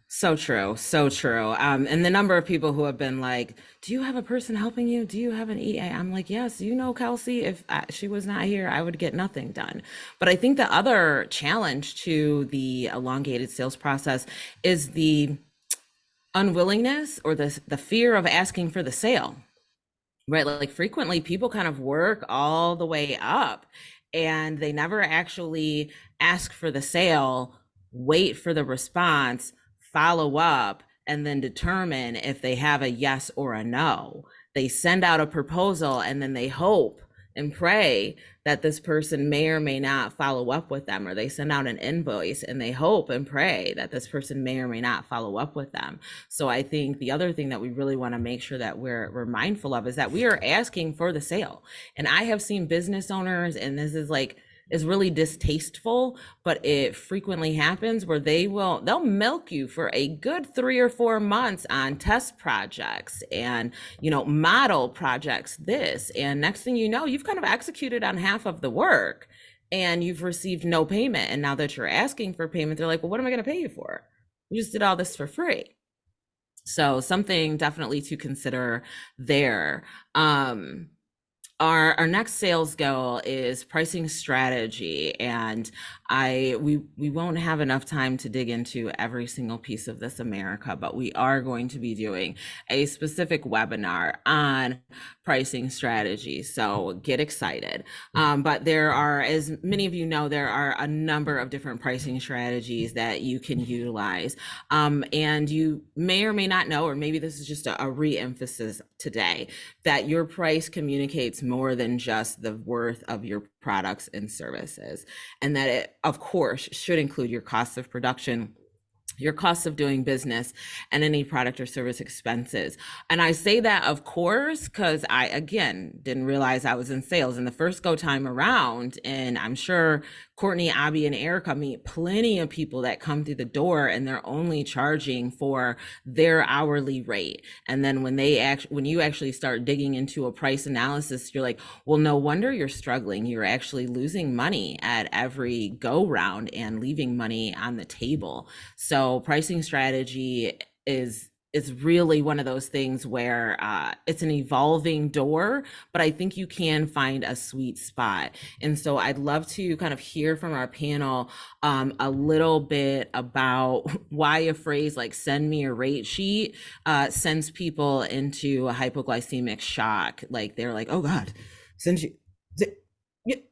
So true. So true. And the number of people who have been like, do you have a person helping you? Do you have an EA? I'm like, yes, Kelsey, if she was not here, I would get nothing done. But I think the other challenge to the elongated sales process is the unwillingness or the fear of asking for the sale, right? Like frequently people kind of work all the way up and they never actually ask for the sale, wait for the response, follow up, and then determine if they have a yes or a no. They send out a proposal and then they hope and pray that this person may or may not follow up with them, or they send out an invoice and they hope and pray that this person may or may not follow up with them. So I think the other thing that we really want to make sure that we're mindful of is that we are asking for the sale. And I have seen business owners, and this is really distasteful, but it frequently happens where they'll milk you for a good 3 or 4 months on test projects and, model projects, this, and next thing you know, you've kind of executed on half of the work and you've received no payment. And now that you're asking for payment, they're like, well, what am I going to pay you for? You just did all this for free. So something definitely to consider there. Our next sales goal is pricing strategy, and we won't have enough time to dig into every single piece of this, America, but we are going to be doing a specific webinar on pricing strategy. So get excited. But there are, as many of you know, there are a number of different pricing strategies that you can utilize. And you may or may not know, or maybe this is just a re-emphasis today, that your price communicates more than just the worth of your products and services. And that it, of course, should include your costs of production, your costs of doing business, and any product or service expenses. And I say that, of course, because I, again, didn't realize I was in sales. And the first go time around, and I'm sure Courtnee, Abby, and Erika meet plenty of people that come through the door and they're only charging for their hourly rate. And then when you actually start digging into a price analysis, you're like, well, no wonder you're struggling. You're actually losing money at every go round and leaving money on the table. So pricing strategy is really one of those things where it's an evolving door, but I think you can find a sweet spot. And so I'd love to kind of hear from our panel a little bit about why a phrase like "send me a rate sheet" sends people into a hypoglycemic shock. Like they're like, "Oh God, send you."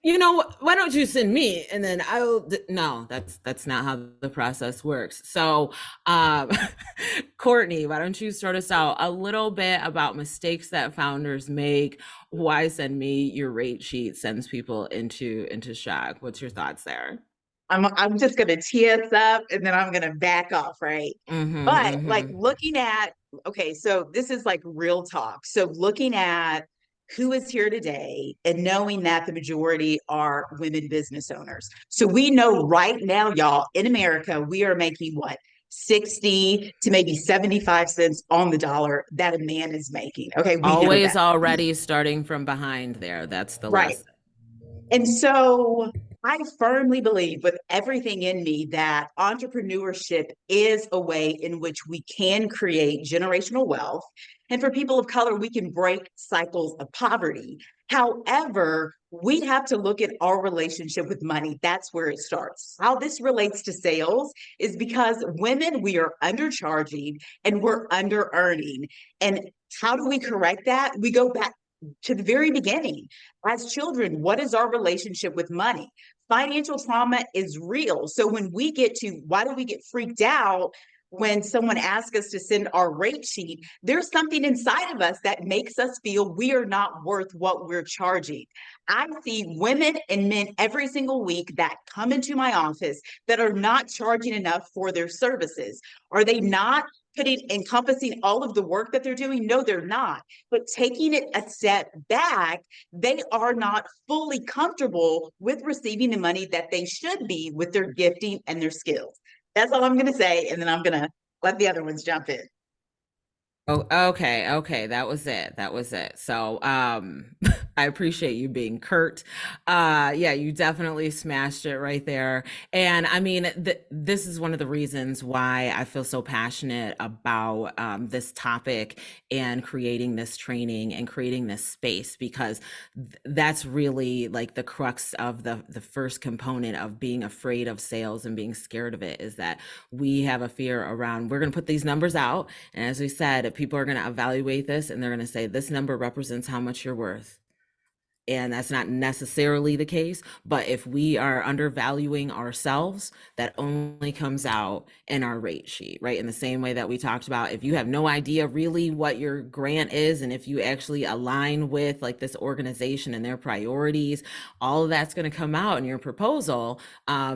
You know, why don't you send me and then no, that's not how the process works. So Courtnee, why don't you start us out a little bit about mistakes that founders make, why send me your rate sheet sends people into shock? What's your thoughts there? I'm just going to tee us up and then I'm going to back off, right? But like looking at, okay, so this is like real talk. So looking at who is here today and knowing that the majority are women business owners. So we know right now, y'all, in America, we are making what? 60 to maybe 75 cents on the dollar that a man is making. Okay. We always already starting from behind there. That's the right. lesson. And so I firmly believe with everything in me that entrepreneurship is a way in which we can create generational wealth. And for people of color, we can break cycles of poverty. However, we have to look at our relationship with money. That's where it starts. How this relates to sales is because women, we are undercharging and we're under earning. And how do we correct that? We go back to the very beginning. As children, what is our relationship with money? Financial trauma is real. So when we get to, why do we get freaked out when someone asks us to send our rate sheet? There's something inside of us that makes us feel we are not worth what we're charging. I see women and men every single week that come into my office that are not charging enough for their services. Are they not encompassing all of the work that they're doing? No, they're not. But taking it a step back, they are not fully comfortable with receiving the money that they should be with their gifting and their skills. That's all I'm going to say. And then I'm going to let the other ones jump in. Oh, okay. That was it. So, I appreciate you being curt. Yeah, you definitely smashed it right there. And I mean, this is one of the reasons why I feel so passionate about this topic and creating this training and creating this space, because that's really like the crux of the first component of being afraid of sales and being scared of it, is that we have a fear around, we're going to put these numbers out. And as we said, people are going to evaluate this and they're going to say, this number represents how much you're worth. And that's not necessarily the case. But if we are undervaluing ourselves, that only comes out in our rate sheet, right? In the same way that we talked about, if you have no idea really what your grant is, and if you actually align with like this organization and their priorities, all of that's going to come out in your proposal,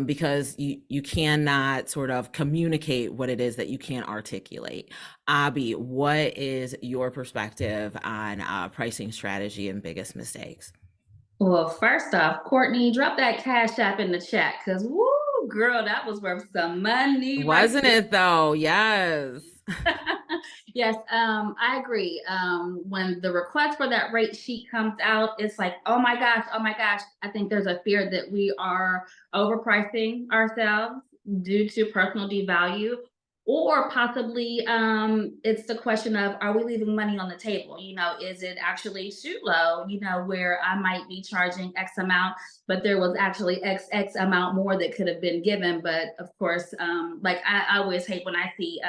because you cannot sort of communicate what it is that you can't articulate. Abby, what is your perspective on pricing strategy and biggest mistakes? Well, first off, Courtnee, drop that Cash App in the chat, because woo, girl, that was worth some money. Wasn't it though? Yes. Yes, I agree. When the request for that rate sheet comes out, it's like, oh my gosh. I think there's a fear that we are overpricing ourselves due to personal devalue, Or possibly it's the question of, are we leaving money on the table? You know, is it actually shoot low, you know, where I might be charging X amount, but there was actually X amount more that could have been given. But of course, like I always hate when I see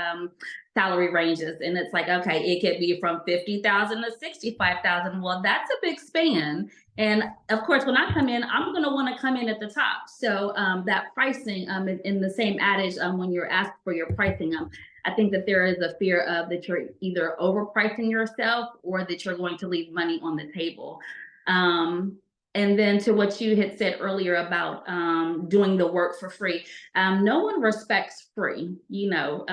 salary ranges and it's like, okay, it could be from 50,000 to 65,000. Well, that's a big span. And of course, when I come in, I'm going to want to come in at the top. So that pricing, in the same adage, when you're asked for your pricing, I think that there is a fear of that you're either overpricing yourself or that you're going to leave money on the table. And then to what you had said earlier about doing the work for free, no one respects free, you know.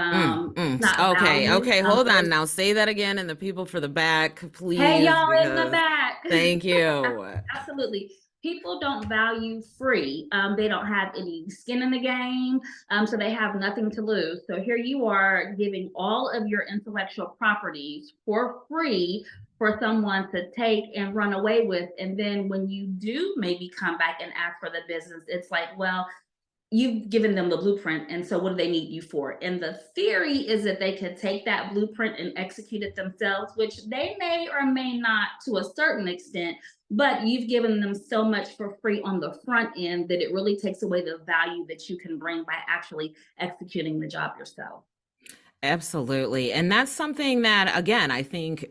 It's not Okay, value. okay, hold on now. Say that again, and the people for the back, Hey, please, y'all in the because back. thank you. Absolutely. People don't value free. They don't have any skin in the game, so they have nothing to lose. So here you are giving all of your intellectual properties for free for someone to take and run away with. And then when you do maybe come back and ask for the business, it's like, well, you've given them the blueprint, and so what do they need you for? And the theory is that they could take that blueprint and execute it themselves, which they may or may not to a certain extent, but you've given them so much for free on the front end that it really takes away the value that you can bring by actually executing the job yourself. Absolutely. And that's something that, again, I think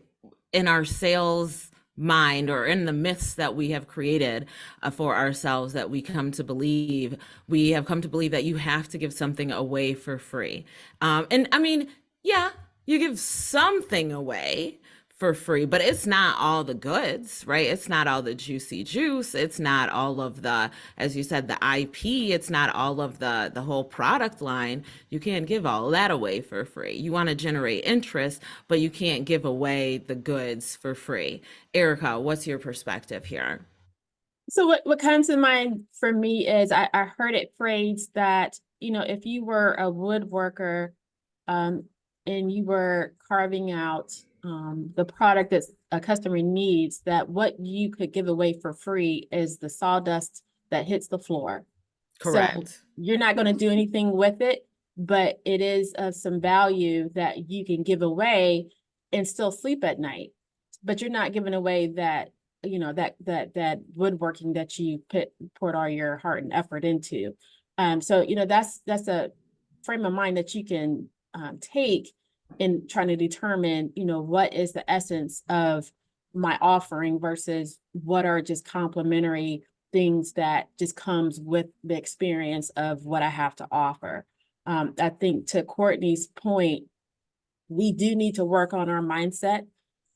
in our sales mind or in the myths that we have created for ourselves, that we have come to believe that you have to give something away for free. And I mean, yeah, you give something away for free, but it's not all the goods, right? It's not all the juicy juice. It's not all of the, as you said, the IP. It's not all of the whole product line. You can't give all that away for free. You want to generate interest, but you can't give away the goods for free. Erika, what's your perspective here? So what comes to mind for me is I heard it phrased that, you know, if you were a woodworker and you were carving out the product that a customer needs, that what you could give away for free is the sawdust that hits the floor. Correct. So you're not going to do anything with it, but it is of some value that you can give away and still sleep at night. But you're not giving away that, you know, that woodworking that you poured all your heart and effort into. So, you know, that's a frame of mind that you can take in trying to determine, you know, what is the essence of my offering versus what are just complementary things that just comes with the experience of what I have to offer. I think to Courtnee's point, we do need to work on our mindset.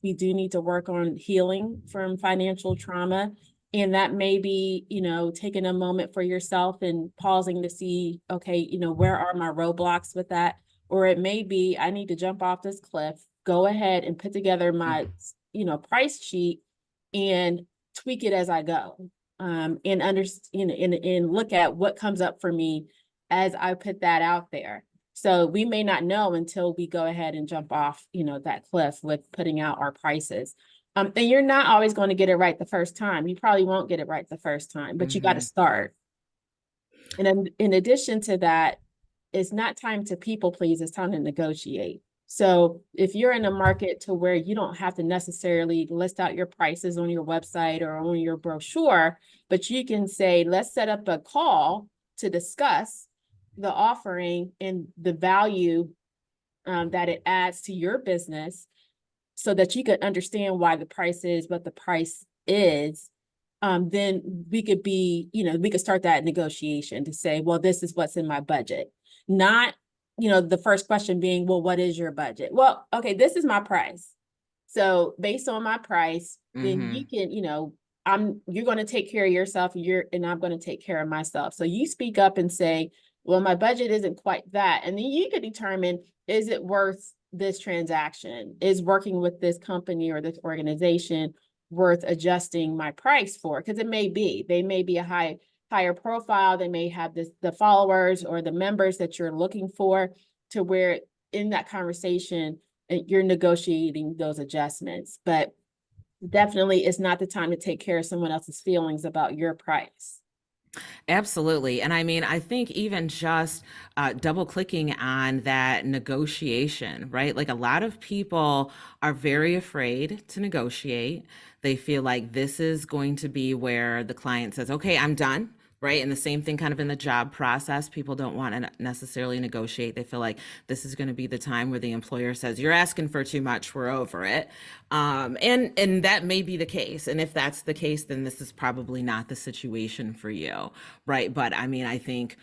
We do need to work on healing from financial trauma. And that may be, you know, taking a moment for yourself and pausing to see, okay, you know, where are my roadblocks with that? Or it may be, I need to jump off this cliff, go ahead and put together my, you know, price sheet and tweak it as I go. And understand, and look at what comes up for me as I put that out there. So we may not know until we go ahead and jump off, you know, that cliff with putting out our prices. And you're not always going to get it right the first time. You probably won't get it right the first time, but you got to start. And then in addition to that, it's not time to people please, it's time to negotiate. So if you're in a market to where you don't have to necessarily list out your prices on your website or on your brochure, but you can say, let's set up a call to discuss the offering and the value that it adds to your business so that you can understand why the price is what the price is, then we could be, you know, we could start that negotiation to say, well, this is what's in my budget. Not, you know, the first question being, well, what is your budget? Well, okay, this is my price. So based on my price, then you can, you know, you're going to take care of yourself and I'm going to take care of myself. So you speak up and say, well, my budget isn't quite that. And then you could determine, is it worth this transaction? Is working with this company or this organization worth adjusting my price for? Because it may be, they may be a higher profile. They may have the followers or the members that you're looking for, to where in that conversation, you're negotiating those adjustments. But definitely it's not the time to take care of someone else's feelings about your price. Absolutely. And I mean, I think even just double clicking on that negotiation, right? Like a lot of people are very afraid to negotiate. They feel like this is going to be where the client says, okay, I'm done. Right. And the same thing kind of in the job process. People don't want to necessarily negotiate. They feel like this is going to be the time where the employer says, you're asking for too much. We're over it. And that may be the case. And if that's the case, then this is probably not the situation for you. Right. But I mean, I think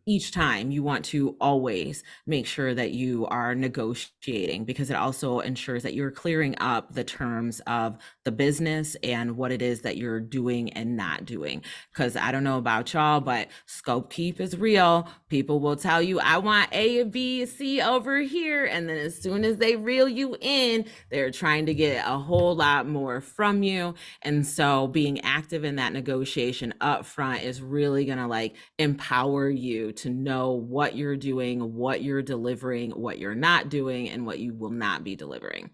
each time you want to always make sure that you are negotiating, because it also ensures that you're clearing up the terms of the business and what it is that you're doing and not doing. Because I don't know about y'all, but scope keep is real. People will tell you, I want A, B, C over here. And then as soon as they reel you in, they're trying to get a whole lot more from you. And so being active in that negotiation up front is really going to like empower you to know what you're doing, what you're delivering, what you're not doing, and what you will not be delivering.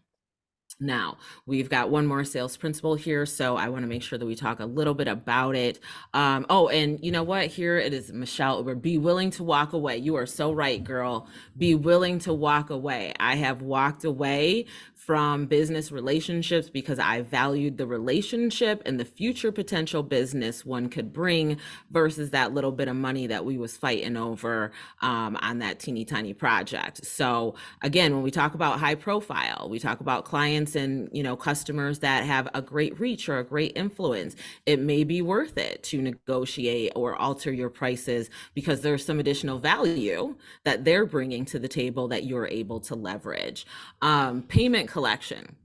Now, we've got one more sales principle here, so I want to make sure that we talk a little bit about it. Oh, and you know what? Here it is, Michelle Uber. Be willing to walk away. You are so right, girl. Be willing to walk away. I have walked away from business relationships because I valued the relationship and the future potential business one could bring versus that little bit of money that we was fighting over on that teeny tiny project. So again, when we talk about high profile, we talk about clients and customers that have a great reach or a great influence. It may be worth it to negotiate or alter your prices because there's some additional value that they're bringing to the table that you're able to leverage. Payment collection.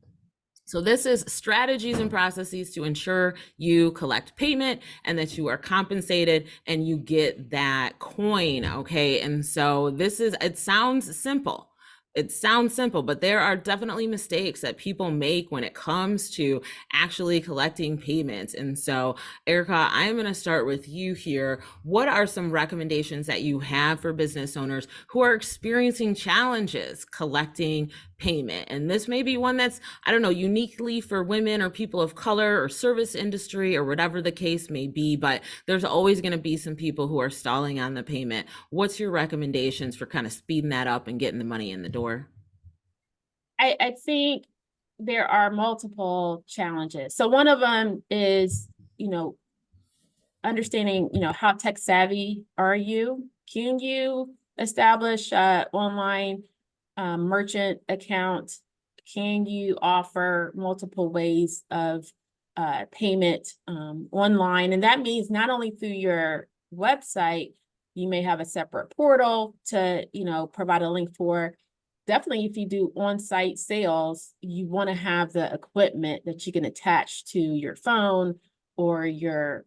So this is strategies and processes to ensure you collect payment and that you are compensated and you get that coin. Okay. And so it sounds simple. It sounds simple, but there are definitely mistakes that people make when it comes to actually collecting payments. And so, Erika, I'm going to start with you here. What are some recommendations that you have for business owners who are experiencing challenges collecting payment? And this may be one that's, I don't know, uniquely for women or people of color or service industry or whatever the case may be, but there's always going to be some people who are stalling on the payment. What's your recommendations for kind of speeding that up and getting the money in the door? I think there are multiple challenges. So one of them is, understanding, how tech savvy are you? Can you establish online merchant account? Can you offer multiple ways of payment online? And that means not only through your website, you may have a separate portal to, provide a link for. Definitely, if you do on-site sales, you want to have the equipment that you can attach to your phone or your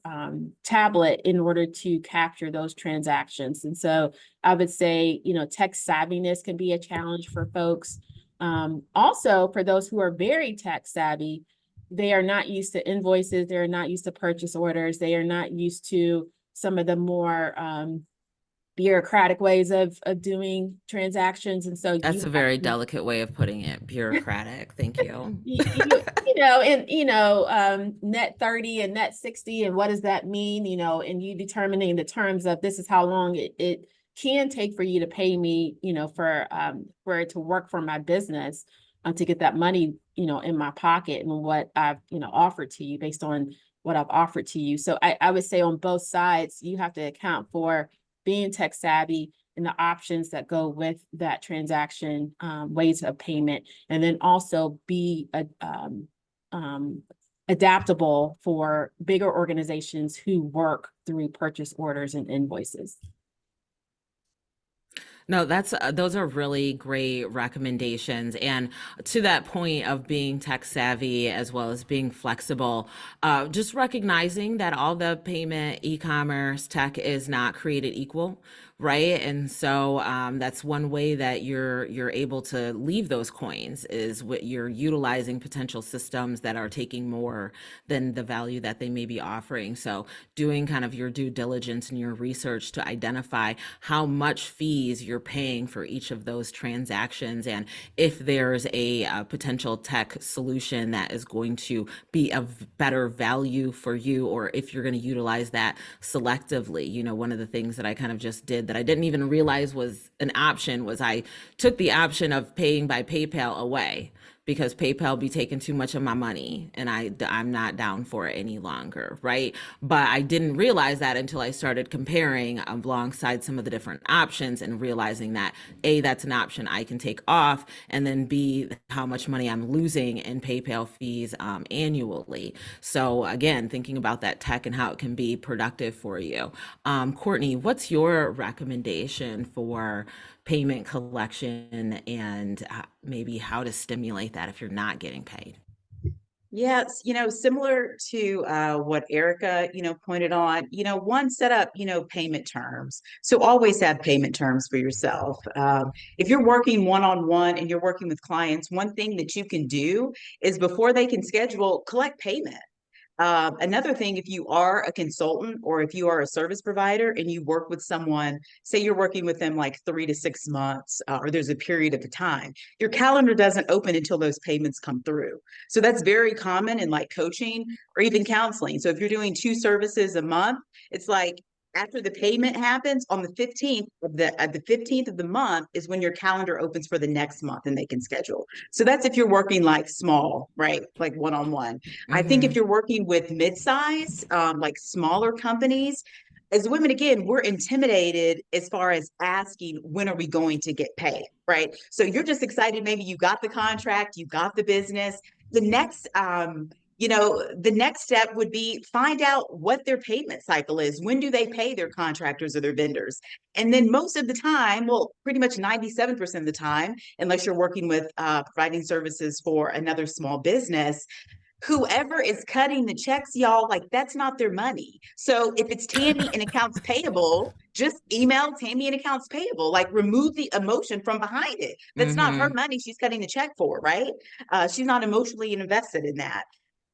tablet in order to capture those transactions. And so I would say, tech savviness can be a challenge for folks. Also, for those who are very tech savvy, they are not used to invoices. They're not used to purchase orders. They are not used to some of the more bureaucratic ways of doing transactions. And so that's a very delicate way of putting it, bureaucratic. Thank you. Net 30 and net 60, and what does that mean? And you determining the terms of this is how long it can take for you to pay me, for it to work for my business, to get that money, in my pocket and what I've, offered to you based on what I've offered to you. So I would say on both sides, you have to account for being tech savvy and the options that go with that transaction, ways of payment, and then also be adaptable for bigger organizations who work through purchase orders and invoices. No, those are really great recommendations. And to that point of being tech savvy as well as being flexible, just recognizing that all the payment, e-commerce, tech is not created equal, right? And so that's one way that you're able to leave those coins, is what you're utilizing potential systems that are taking more than the value that they may be offering. So doing kind of your due diligence and your research to identify how much fees you're paying for each of those transactions, and if there's a potential tech solution that is going to be of better value for you, or if you're going to utilize that selectively. You know, one of the things that I kind of just did that I didn't even realize was an option was I took the option of paying by PayPal away, because PayPal be taking too much of my money, and I'm not down for it any longer, right? But I didn't realize that until I started comparing alongside some of the different options and realizing that A, that's an option I can take off, and then B, how much money I'm losing in PayPal fees annually. So again, thinking about that tech and how it can be productive for you. Courtney, what's your recommendation for payment collection, and maybe how to stimulate that if you're not getting paid? Yes, similar to what Erika, pointed on, one, set up, payment terms. So always have payment terms for yourself. If you're working one-on-one and you're working with clients, one thing that you can do is, before they can schedule, collect payment. Another thing, if you are a consultant or if you are a service provider and you work with someone, say you're working with them like 3 to 6 months, or there's a period of time, your calendar doesn't open until those payments come through. So that's very common in like coaching or even counseling. So if you're doing 2 services a month, it's like, after the payment happens on the 15th of the month is when your calendar opens for the next month and they can schedule. So that's if you're working like small, right? Like one-on-one. I think if you're working with mid-size, like smaller companies, as women, again, we're intimidated as far as asking, when are we going to get paid, right? So you're just excited. Maybe you got the contract, you got the business. The next, the next step would be find out what their payment cycle is. When do they pay their contractors or their vendors? And then most of the time, well, pretty much 97% of the time, unless you're working with providing services for another small business, whoever is cutting the checks, y'all, like, that's not their money. So if it's Tammy in accounts payable, just email Tammy in accounts payable, like, remove the emotion from behind it. That's not her money she's cutting the check for, right? She's not emotionally invested in that.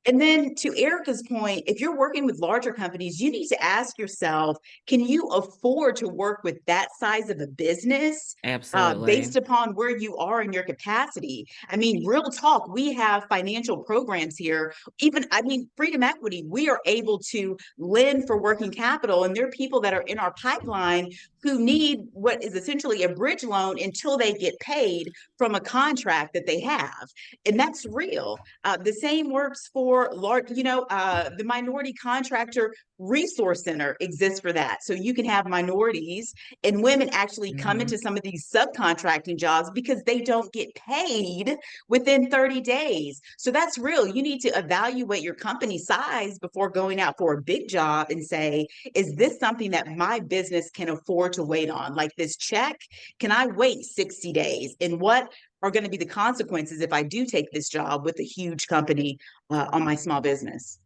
And then to Erika's point, if you're working with larger companies, you need to ask yourself, can you afford to work with that size of a business Absolutely. based upon where you are in your capacity? I mean, real talk, we have financial programs here. Freedom Equity, we are able to lend for working capital. And there are people that are in our pipeline who need what is essentially a bridge loan until they get paid from a contract that they have. And that's real. The same works for large, the Minority Contractor Resource Center exists for that. So you can have minorities and women actually come into some of these subcontracting jobs because they don't get paid within 30 days. So that's real. You need to evaluate your company size before going out for a big job and say, is this something that my business can afford to wait on? Like, this check, can I wait 60 days? And what are going to be the consequences if I do take this job with a huge company on my small business?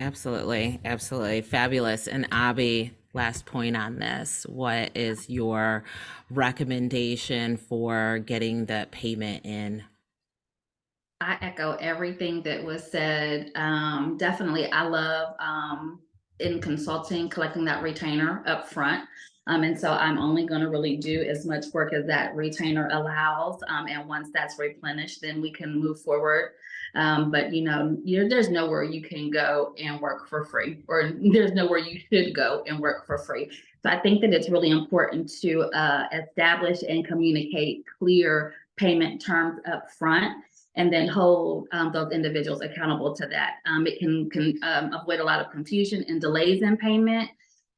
Absolutely. Absolutely. Fabulous. And Abby, last point on this. What is your recommendation for getting the payment in? I echo everything that was said. Definitely, I love in consulting collecting that retainer up front. And so I'm only going to really do as much work as that retainer allows. And once that's replenished, then we can move forward. But there's nowhere you can go and work for free, or there's nowhere you should go and work for free. So I think that it's really important to establish and communicate clear payment terms up front, and then hold those individuals accountable to that. It can avoid a lot of confusion and delays in payment.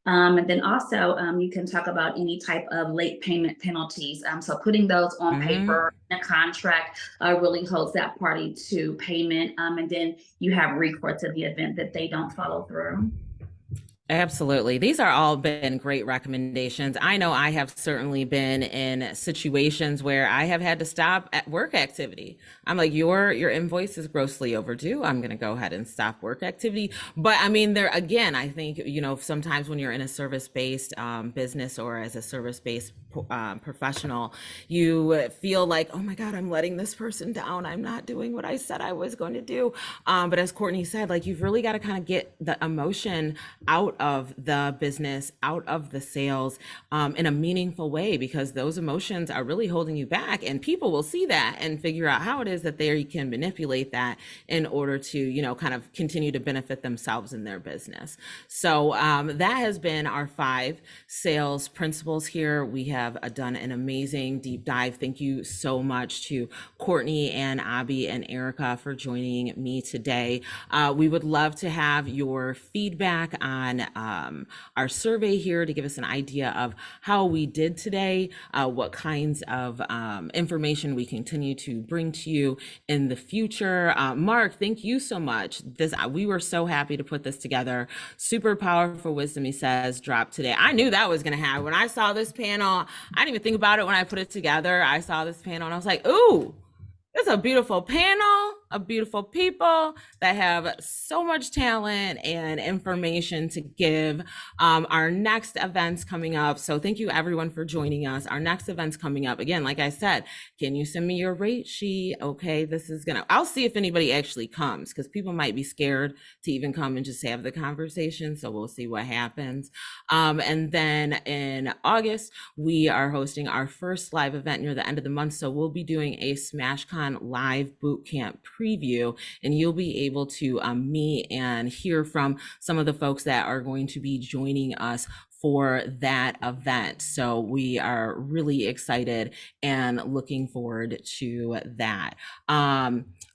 And then also you can talk about any type of late payment penalties. So putting those on paper in a contract really holds that party to payment. And then you have recourse in the event that they don't follow through. Absolutely. These are all been great recommendations. I know I have certainly been in situations where I have had to stop at work activity. I'm like, your invoice is grossly overdue. I'm going to go ahead and stop work activity. But I mean, there again, I think, sometimes when you're in a service-based business or as a service-based professional, you feel like, oh my God, I'm letting this person down. I'm not doing what I said I was going to do. But as Courtney said, like, you've really got to kind of get the emotion out of the business, out of the sales, in a meaningful way, because those emotions are really holding you back, and people will see that and figure out how it is that they can manipulate that in order to, kind of continue to benefit themselves in their business. So that has been our 5 sales principles here. We have done an amazing deep dive. Thank you so much to Courtney and Abby and Erika for joining me today. We would love to have your feedback on our survey here to give us an idea of how we did today, what kinds of information we continue to bring to you in the future. Mark, thank you so much. We were so happy to put this together. Super powerful wisdom, he says, dropped today. I knew that was going to happen. When I saw this panel, I didn't even think about it when I put it together. I saw this panel and I was like, ooh, it's a beautiful panel of beautiful people that have so much talent and information to give. Our next event's coming up. So thank you everyone for joining us. Our next event's coming up. Again, like I said, can you send me your rate sheet? Okay, I'll see if anybody actually comes, because people might be scared to even come and just have the conversation. So we'll see what happens. And then in August, we are hosting our first live event near the end of the month. So we'll be doing a SmashCon live bootcamp preview, and you'll be able to meet and hear from some of the folks that are going to be joining us for that event. So we are really excited and looking forward to that.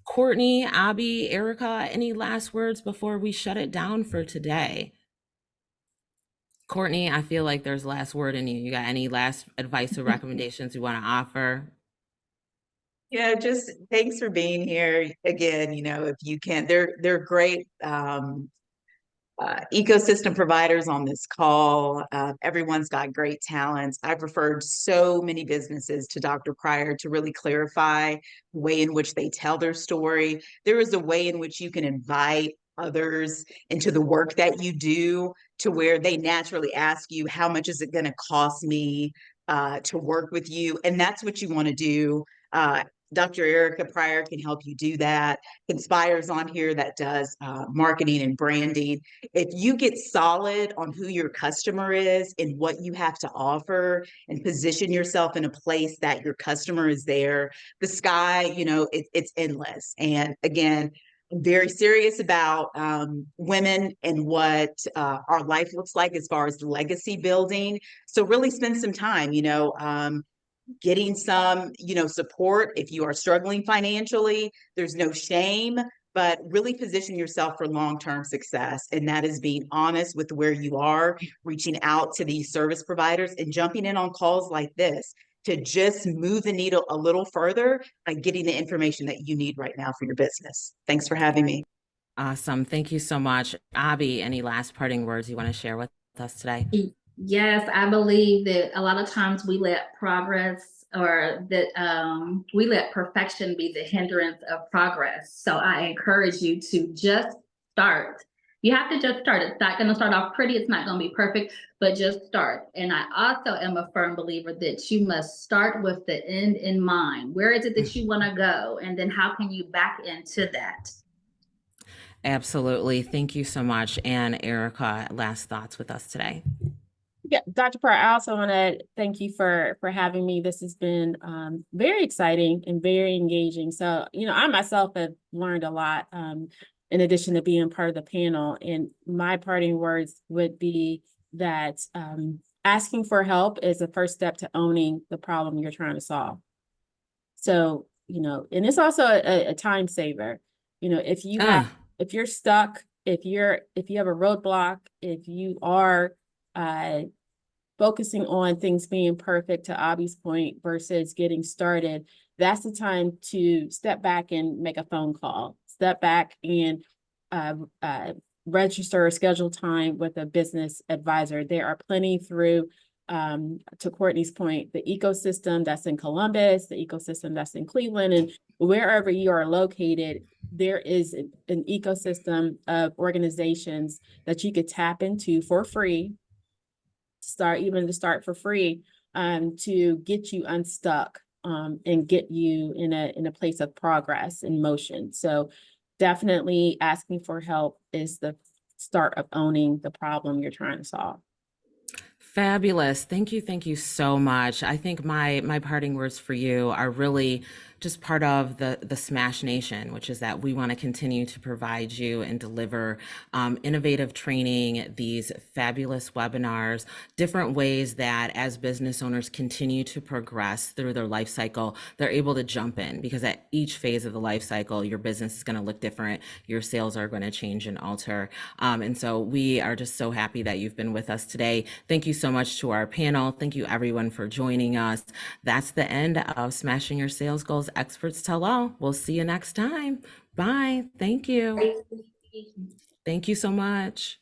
Courtney, Abby, Erika, any last words before we shut it down for today? Courtney, I feel like there's last word in you. You got any last advice or recommendations you want to offer? Just thanks for being here again. If you can, they're great ecosystem providers on this call. Everyone's got great talents. I've referred so many businesses to Dr. Pryor to really clarify the way in which they tell their story. There is a way in which you can invite others into the work that you do, to where they naturally ask you, how much is it going to cost me to work with you? And that's what you want to do. Dr. Erika Pryor can help you do that. Conspire's on here that does marketing and branding. If you get solid on who your customer is and what you have to offer, and position yourself in a place that your customer is there, the sky, it's endless. And again, I'm very serious about women and what our life looks like as far as legacy building. So really spend some time, getting some, support. If you are struggling financially, there's no shame, but really position yourself for long-term success. And that is being honest with where you are, reaching out to these service providers and jumping in on calls like this to just move the needle a little further by getting the information that you need right now for your business. Thanks for having me. Awesome. Thank you so much. Abby, any last parting words you want to share with us today? Yes, I believe that a lot of times we let progress, or that we let perfection be the hindrance of progress. So I encourage you to just start. You have to just start. It's not going to start off pretty. It's not going to be perfect, but just start. And I also am a firm believer that you must start with the end in mind. Where is it that you want to go? And then how can you back into that? Absolutely. Thank you so much. And Erika, last thoughts with us today. Yeah, Dr. Pryor, I also want to thank you for having me. This has been very exciting and very engaging. So, I myself have learned a lot in addition to being part of the panel. And my parting words would be that asking for help is the first step to owning the problem you're trying to solve. So, and it's also a time saver. If you're stuck, if you have a roadblock, if you are focusing on things being perfect, to Abby's point, versus getting started, that's the time to step back and make a phone call. Step back and register or schedule time with a business advisor. There are plenty through, to Courtney's point, the ecosystem that's in Columbus, the ecosystem that's in Cleveland, and wherever you are located, there is an ecosystem of organizations that you could tap into for free, to start for free, to get you unstuck, and get you in a place of progress and motion. So definitely asking for help is the start of owning the problem you're trying to solve. Fabulous. Thank you so much. I think my parting words for you are really just part of the Smash Nation, which is that we want to continue to provide you and deliver innovative training, these fabulous webinars, different ways that as business owners continue to progress through their life cycle, they're able to jump in, because at each phase of the life cycle, your business is going to look different. Your sales are going to change and alter. And so we are just so happy that you've been with us today. Thank you so much to our panel. Thank you everyone for joining us. That's the end of Smashing Your Sales Goals Experts Tell All. We'll see you next time. Bye. Thank you. Thank you so much.